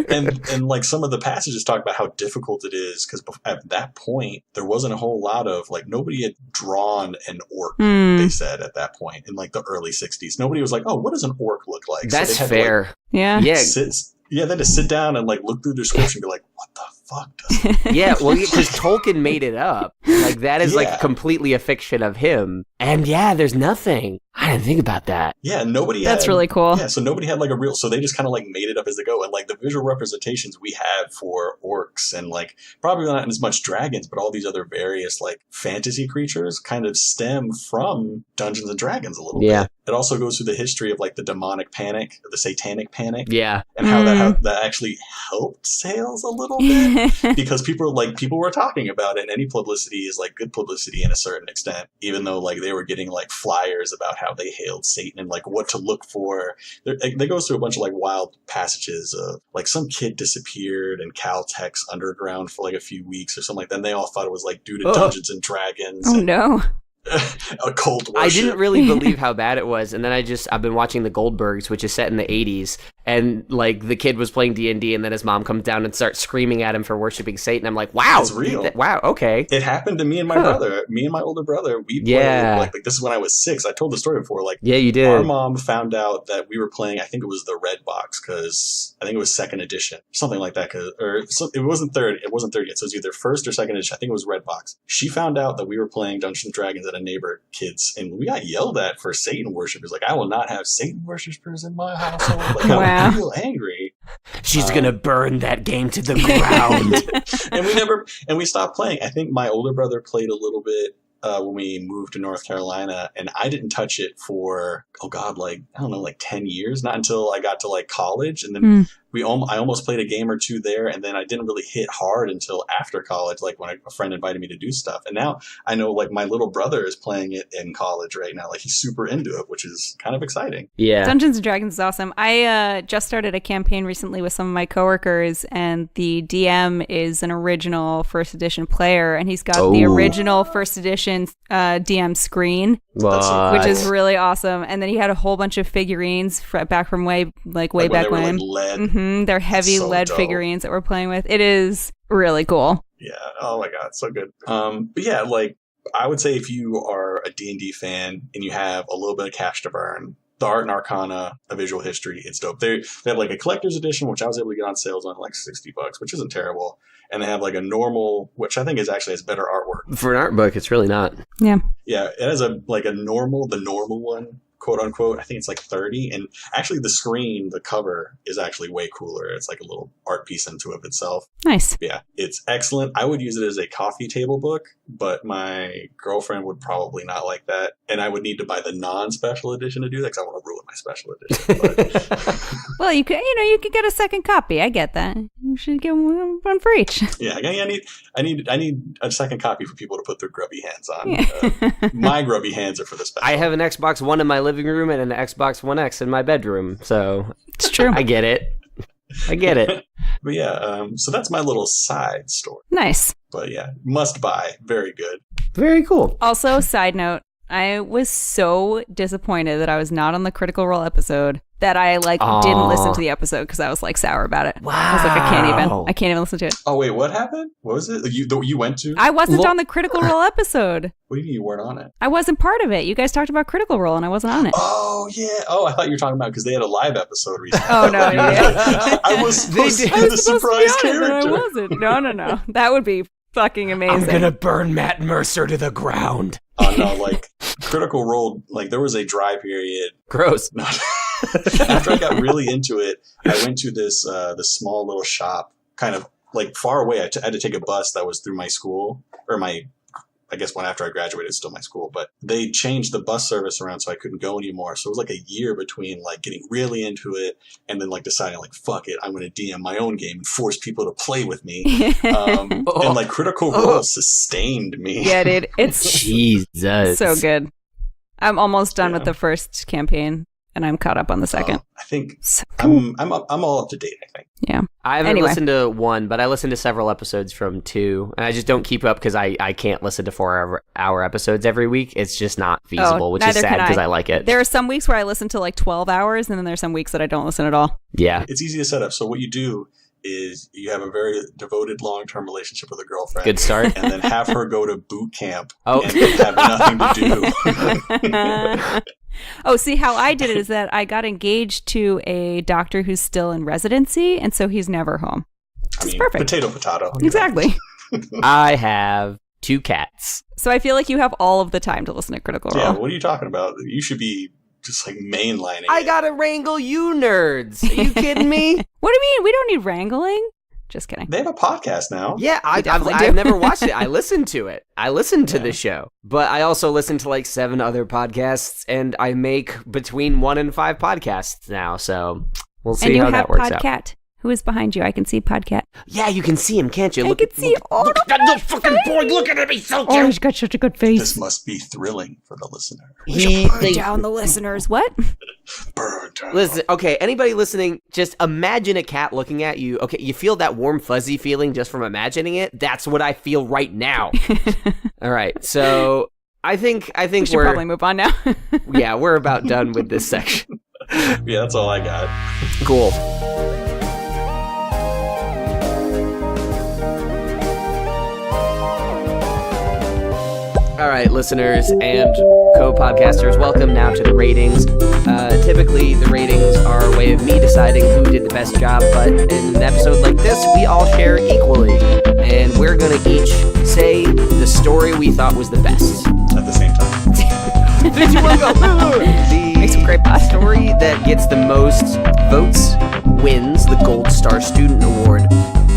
And like some of the passages talk about how difficult it is because at that point there wasn't a whole lot of like nobody had drawn an orc. They said at that point in like the early 60s. Nobody was like, oh, what does an orc look like? That's so fair. To, like, yeah. they had to sit down and like look through the description and be like, what the fuck does it? Yeah, well, because Tolkien made it up. Like that is like completely a fiction of him. And yeah, there's nothing. I didn't think about that. Yeah, nobody That's really cool. Yeah, so nobody had like a real, so they just kind of like made it up as they go. And like the visual representations we have for orcs and like probably not as much dragons, but all these other various like fantasy creatures kind of stem from Dungeons and Dragons a little bit. It also goes through the history of like the demonic panic, the satanic panic. Yeah. And how that actually helped sales a little bit because people were talking about it, and any publicity is like good publicity in a certain extent, even though like they were getting like flyers about how they hailed Satan and like what to look for. They go through a bunch of like wild passages of like some kid disappeared in Caltech's underground for like a few weeks or something like that. And they all thought it was like due to Dungeons and Dragons. Oh no. Occult worship. I didn't really believe how bad it was, and then I've been watching the Goldbergs, which is set in the 80s, and like the kid was playing D&D, and then his mom comes down and starts screaming at him for worshiping Satan. I'm like, wow, it's real. Wow, okay. It happened to me and my brother. Me and my older brother, we played, like this is when I was 6. I told the story before. Like, yeah, you did. Our mom found out that we were playing. I think it was the red box because I think it was 2nd edition, something like that. It wasn't third. It wasn't third yet. So it was either 1st or 2nd edition. I think it was red box. She found out that we were playing Dungeons and Dragons at a neighbor kid's, and we got yelled at for Satan worshipers. Like, I will not have Satan worshipers in my household. Like, I was real angry. She's gonna burn that game to the ground. and we stopped playing. I think my older brother played a little bit when we moved to North Carolina, and I didn't touch it for, like 10 years. Not until I got to like college, and then I almost played a game or two there, and then I didn't really hit hard until after college, like when a friend invited me to do stuff. And now I know like my little brother is playing it in college right now. Like he's super into it, which is kind of exciting. Yeah. Dungeons and Dragons is awesome. I just started a campaign recently with some of my coworkers, and the DM is an original 1st edition player, and he's got the original 1st edition DM screen, which is really awesome. And then he had a whole bunch of figurines back from way back when. Like lead. They're heavy lead figurines that we're playing with. It is really cool. Yeah. Oh my God. So good. But yeah, like I would say if you are a D&D fan and you have a little bit of cash to burn, the Art and Arcana, a visual history. It's dope. They have like a collector's edition, which I was able to get on sales on like $60, which isn't terrible. And they have like a normal, which I think is actually has better artwork. For an art book, it's really not. Yeah. Yeah, it has the normal one, quote unquote. I think it's like 30. And actually the screen, the cover is actually way cooler. It's like a little art piece into of itself. Nice. Yeah, it's excellent. I would use it as a coffee table book, but my girlfriend would probably not like that. And I would need to buy the non-special edition to do that because I want to ruin my special edition. But, Well, you could get a second copy. I get that. You should get one for each. yeah, I need a second copy for people to put their grubby hands on. Yeah. My grubby hands are for the special. I have an Xbox One in my living room and an Xbox One X in my bedroom, so It's true. I get it. But yeah, so that's my little side story. Nice. But yeah, must buy. Very good. Very cool. Also, side note, I was so disappointed that I was not on the Critical Role episode that I didn't listen to the episode because I was like sour about it. Wow. I was like, I can't even listen to it. Oh wait, what happened? What was it? You went to? I wasn't on the Critical Role episode. What do you mean you weren't on it? I wasn't part of it. You guys talked about Critical Role and I wasn't on it. Oh yeah. Oh, I thought you were talking about because they had a live episode recently. Oh no, yeah. I was supposed to be the surprise character. I wasn't. No. That would be fucking amazing. I'm gonna burn Matt Mercer to the ground. Oh no, like Critical Role, like there was a dry period. Gross. After I got really into it, I went to this small little shop, kind of like far away. I had to take a bus that was through my school, or I guess when after I graduated, it's still my school, but they changed the bus service around so I couldn't go anymore. So it was like a year between like getting really into it and then like deciding like, fuck it, I'm going to DM my own game and force people to play with me. And like Critical Role sustained me. Yeah, dude. It's Jesus. so good. I'm almost done with the first campaign and I'm caught up on the second. I think So cool. I'm all up to date, I think. Yeah. I haven't Anyway. listened to 1, but I listened to several episodes from 2, and I just don't keep up because I can't listen to 4-hour episodes every week. It's just not feasible, which is neither sad can because I like it. There are some weeks where I listen to like 12 hours and then there's some weeks that I don't listen at all. Yeah. It's easy to set up. So what you do is you have a very devoted long-term relationship with a girlfriend. Good start. And then have her go to boot camp Oh. and have nothing to do. Oh, see, how I did it is that I got engaged to a doctor who's still in residency, and so he's never home. It's perfect. Potato. Exactly. I have 2 cats. So I feel like you have all of the time to listen to Critical Role. Yeah, what are you talking about? You should be just like mainlining I it. gotta wrangle you nerds. Are you kidding me? What do you mean? We don't need wrangling. Just kidding. They have a podcast now. Yeah, definitely I've do. never watched it. I listened to it. I listened to the show. But I also listen to like 7 other podcasts, and I make between 1 and 5 podcasts now. So we'll see And you how have that works out. Podcat, who is behind you. I can see Podcat. Yeah, you can see him, can't you? I can see all look of at that little fucking boy looking at me so Oh, cute. he's got such a good This face. must be thrilling for the listener. Burn down the listeners. What? Burn down. Listen, okay, anybody listening, just imagine a cat looking at you. Okay, you feel that warm, fuzzy feeling just from imagining it? That's what I feel right now. All right, so I think We should probably move on now. yeah, we're about done with this section. Yeah, that's all I got. Cool. All right, listeners and co-podcasters, welcome now to the ratings. Typically, the ratings are a way of me deciding who did the best job, but in an episode like this, we all share equally. And we're going to each say the story we thought was the best. At the same time. Did you want to go? Make some great The pods. story that gets the most votes wins the Gold Star Student Award.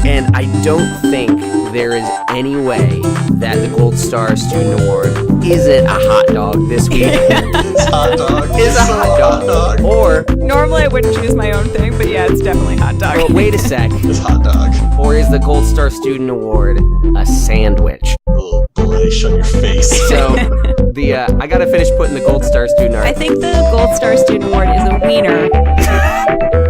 And I don't think there is any way that the Gold Star Student Award isn't a hot dog this week. It's hot dog. Is a So hot dog. Or, Normally I wouldn't choose my own thing, but yeah, it's definitely hot dog. well, wait a sec. It's hot dog. Or is the Gold Star Student Award a sandwich? Oh boy, shut your face. So, I gotta finish putting the Gold Star Student Award. I think the Gold Star Student Award is a wiener.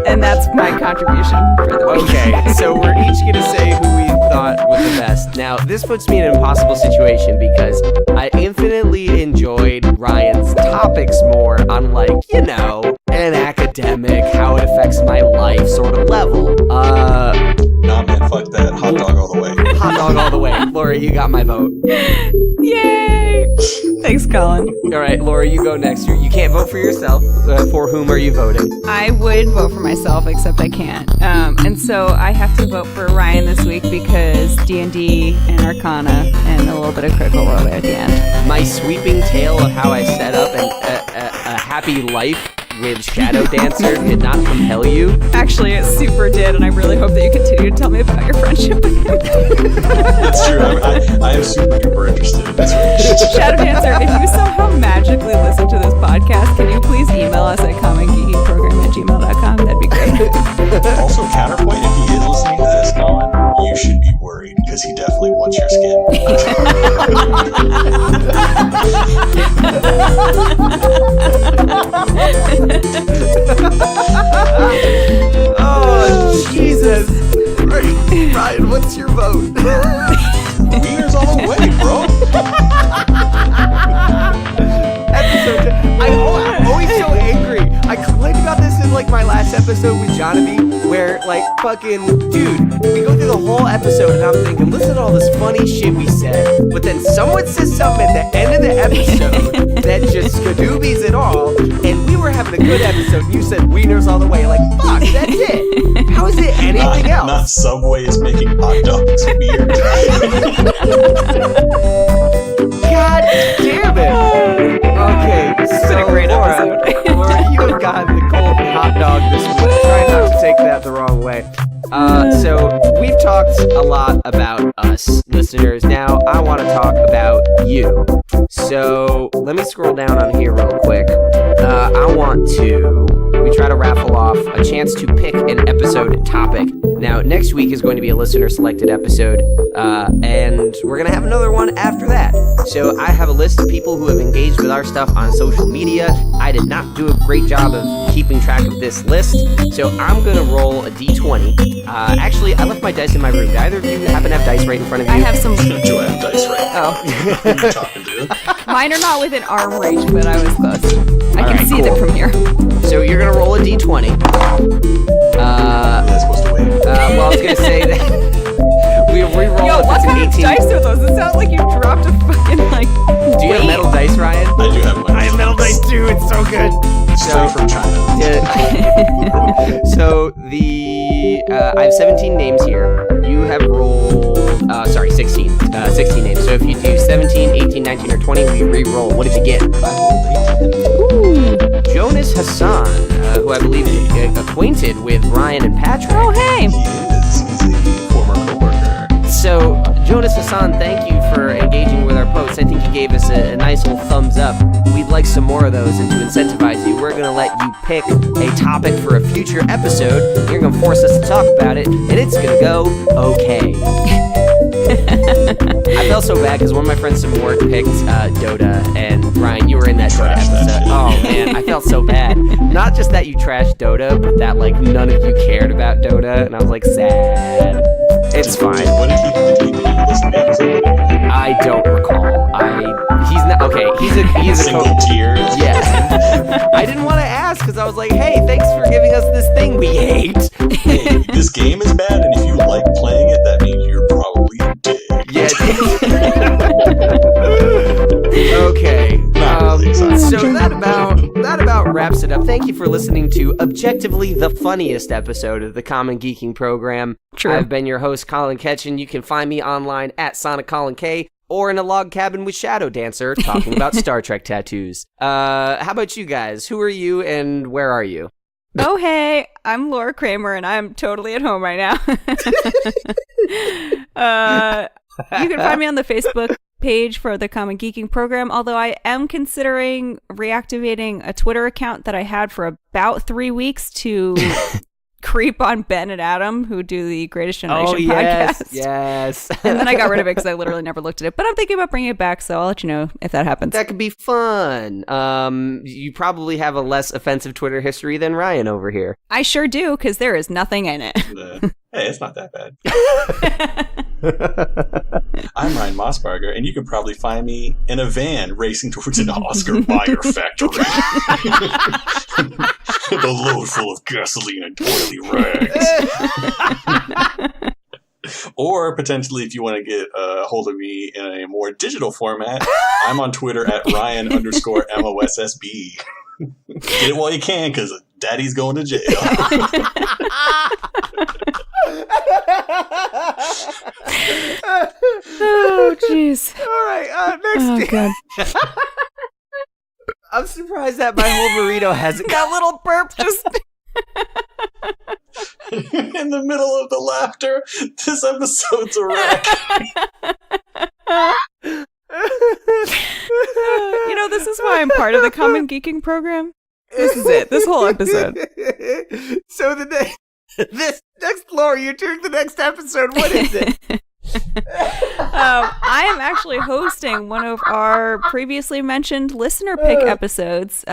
And that's my contribution for the week. Okay, so we're each going to say who we thought was the best. Now, this puts me in an impossible situation because I infinitely enjoyed Ryan's topics more on, like, you know, an academic, how it affects my life sort of level. Nah, man, fuck that. Hot dog all the way. Hot dog all the way. Laura, you got my vote. Yay! Thanks, Colin. All right, Laura, you go next. You can't vote for yourself. For whom are you voting? I would vote for myself, except I can't. And so I have to vote for Ryan this week because D&D and Arcana and a little bit of Critical Role at the end. My sweeping tale of how I set up a happy life with Shadow Dancer did not compel you. Actually, it super did, and I really hope that you continue to tell me about your friendship with him. That's true. I am super duper interested in this relationship. Shadow Dancer, if you somehow magically listen to this podcast, can you please email us at commongeekingprogram@gmail.com? That'd be great. Also, counterpoint, if he is listening to this, Colin, you should be worried because he definitely wants your skin. Oh, Jesus. Ryan, what's your vote? Wieners all the way, bro. I'm always so angry. I complained about this in like my last episode with Jonaby, where like fucking dude, we go through the whole episode and I'm thinking, listen to all this funny shit we said, but then someone says something at the end of the episode that just skadoobies it all, and we were having a good episode and you said Wieners all the way, like fuck, that's it. How is it anything else? Not Subway is making hot dogs weird. God damn it. Okay, It's been a great Laura, episode. Laura, you have gotten the golden hot dog this week. Try not to take that the wrong way. So we've talked a lot about us, listeners. Now I want to talk about you. So let me scroll down on here real quick. We try to raffle off a chance to pick an episode topic. Now, next week is going to be a listener-selected episode, and we're going to have another one after that. So I have a list of people who have engaged with our stuff on social media. I did not do a great job of keeping track of this list, so I'm going to roll a d20. Actually, I left my dice in my room. Do either of you happen to have dice right in front of you? I have some. Do I have dice right? Oh. Who are you talking to? Mine are not within arm reach, but I was close. I can right, see cool. them from here. So you're going to roll a d20. Am I supposed to wait? Well, I was going to say that we re-roll Yo, if what it's an kind of 18. dice are those? It sounds like you dropped a fucking, like, Do you have metal dice, Ryan? I do have one. I have metal dice too. It's so good. Straight from China. So I have 17 names here. You have rolled 16. 16 names. So if you do 17, 18, 19, or 20, we re-roll. What did you get? Jonas Hassan, who I believe is acquainted with Ryan and Patrick. oh, hey. He is. He's a former coworker. So, Jonas Hassan, thank you for engaging with our posts. I think you gave us a nice little thumbs up. We'd like some more of those, and to incentivize you, we're going to let you pick a topic for a future episode. You're going to force us to talk about it, and it's going to go okay. I felt so bad because one of my friends from work picked Dota, and Ryan, you were in that Dota Trashed that episode. shit. Oh man, I felt so bad. Not just that you trashed Dota, but that like none of you cared about Dota, and I was like sad. It's fine. What did he listen to the episode? I don't recall. He's not okay. He's a Single co- tear. Yeah. I didn't want to ask because I was like, hey, thanks for giving us this thing we hate. Hey, this game is bad, and if you like playing it, that means you're probably a dick. Yeah. Okay. Not really excited. So that about wraps it up. Thank you for listening to objectively the funniest episode of the Common Geeking Program. True. I've been your host, Colin Ketchen. You can find me online at SonicColinK or in a log cabin with Shadow Dancer talking about Star Trek tattoos. How about you guys? Who are you and where are you? Oh, hey, I'm Laura Kramer, and I'm totally at home right now. You can find me on the Facebook page for the Common Geeking Program, although I am considering reactivating a Twitter account that I had for about 3 weeks to creep on Ben and Adam, who do the Greatest Generation podcast. Yes. And then I got rid of it because I literally never looked at it. But I'm thinking about bringing it back, so I'll let you know if that happens. That could be fun. You probably have a less offensive Twitter history than Ryan over here. I sure do, because there is nothing in it. Hey, it's not that bad. I'm Ryan Mossbarger, and you can probably find me in a van racing towards an Oscar Mayer factory. The load full of gasoline and oily rags. Or potentially, if you want to get a hold of me in a more digital format, I'm on Twitter at Ryan_MOSSB. Get it while you can, because Daddy's going to jail. Oh, jeez. All right, next. Oh, God. I'm surprised that my whole burrito hasn't got little burp just. In the middle of the laughter, this episode's a wreck. This is why I'm part of the Common Geeking program. This is it. This whole episode. So this next floor, you took the next episode. What is it? I am actually hosting one of our previously mentioned listener pick episodes.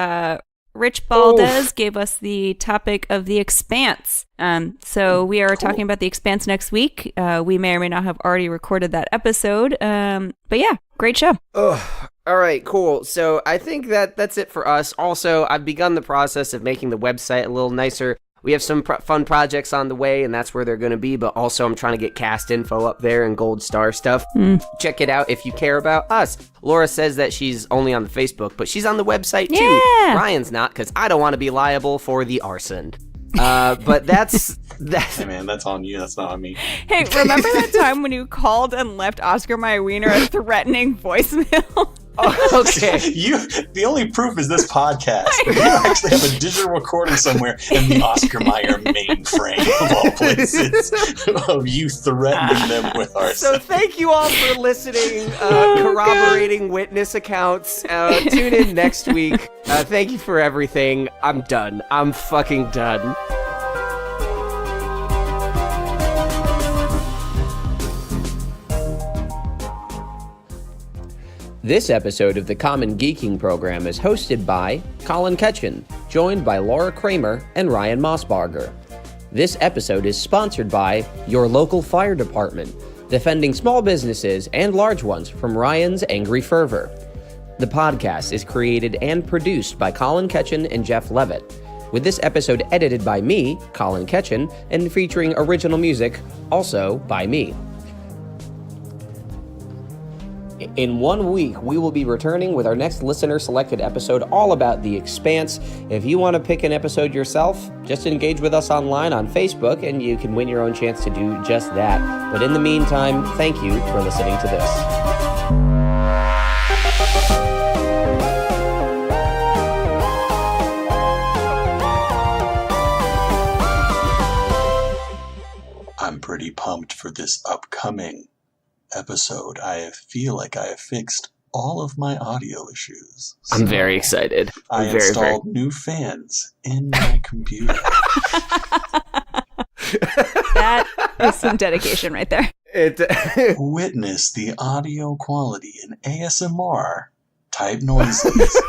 Rich Baldez gave us the topic of The Expanse. So we are talking about The Expanse next week. We may or may not have already recorded that episode. But yeah, great show. All right, cool. So I think that's it for us. Also, I've begun the process of making the website a little nicer. We have some fun projects on the way, and that's where they're going to be. But also, I'm trying to get cast info up there and gold star stuff. Check it out if you care about us. Laura says that she's only on the Facebook, but she's on the website too. Yeah. Ryan's not, because I don't want to be liable for the arson. But that's Hey man, that's on you. That's not on me. Hey, remember that time when you called and left Oscar Mayer Wiener a threatening voicemail? okay. The only proof is this podcast. You actually have a digital recording somewhere in the Oscar Mayer mainframe of all places of you threatening them with arson. So thank you all for listening, corroborating witness accounts. Tune in next week. Thank you for everything. I'm done. I'm fucking done. This episode of the Common Geeking program is hosted by Colin Ketchen, joined by Laura Kramer and Ryan Mossbarger. This episode is sponsored by your local fire department, defending small businesses and large ones from Ryan's angry fervor. The podcast is created and produced by Colin Ketchen and Jeff Leavitt, with this episode edited by me, Colin Ketchen, and featuring original music also by me. In 1 week, we will be returning with our next listener-selected episode all about The Expanse. If you want to pick an episode yourself, just engage with us online on Facebook, and you can win your own chance to do just that. But in the meantime, thank you for listening to this. I'm pretty pumped for this upcoming episode. I feel like I have fixed all of my audio issues. So I'm very excited. I installed new fans in my computer. That is some dedication right there. Witness the audio quality in ASMR type noises.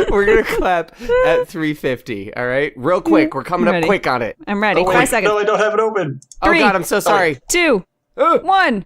We're going to clap at 3:50, all right? Real quick. We're coming up quick on it. I'm ready. Oh, wait, 5 seconds. no, I don't have it open. Oh, God, I'm so sorry. 2, 1.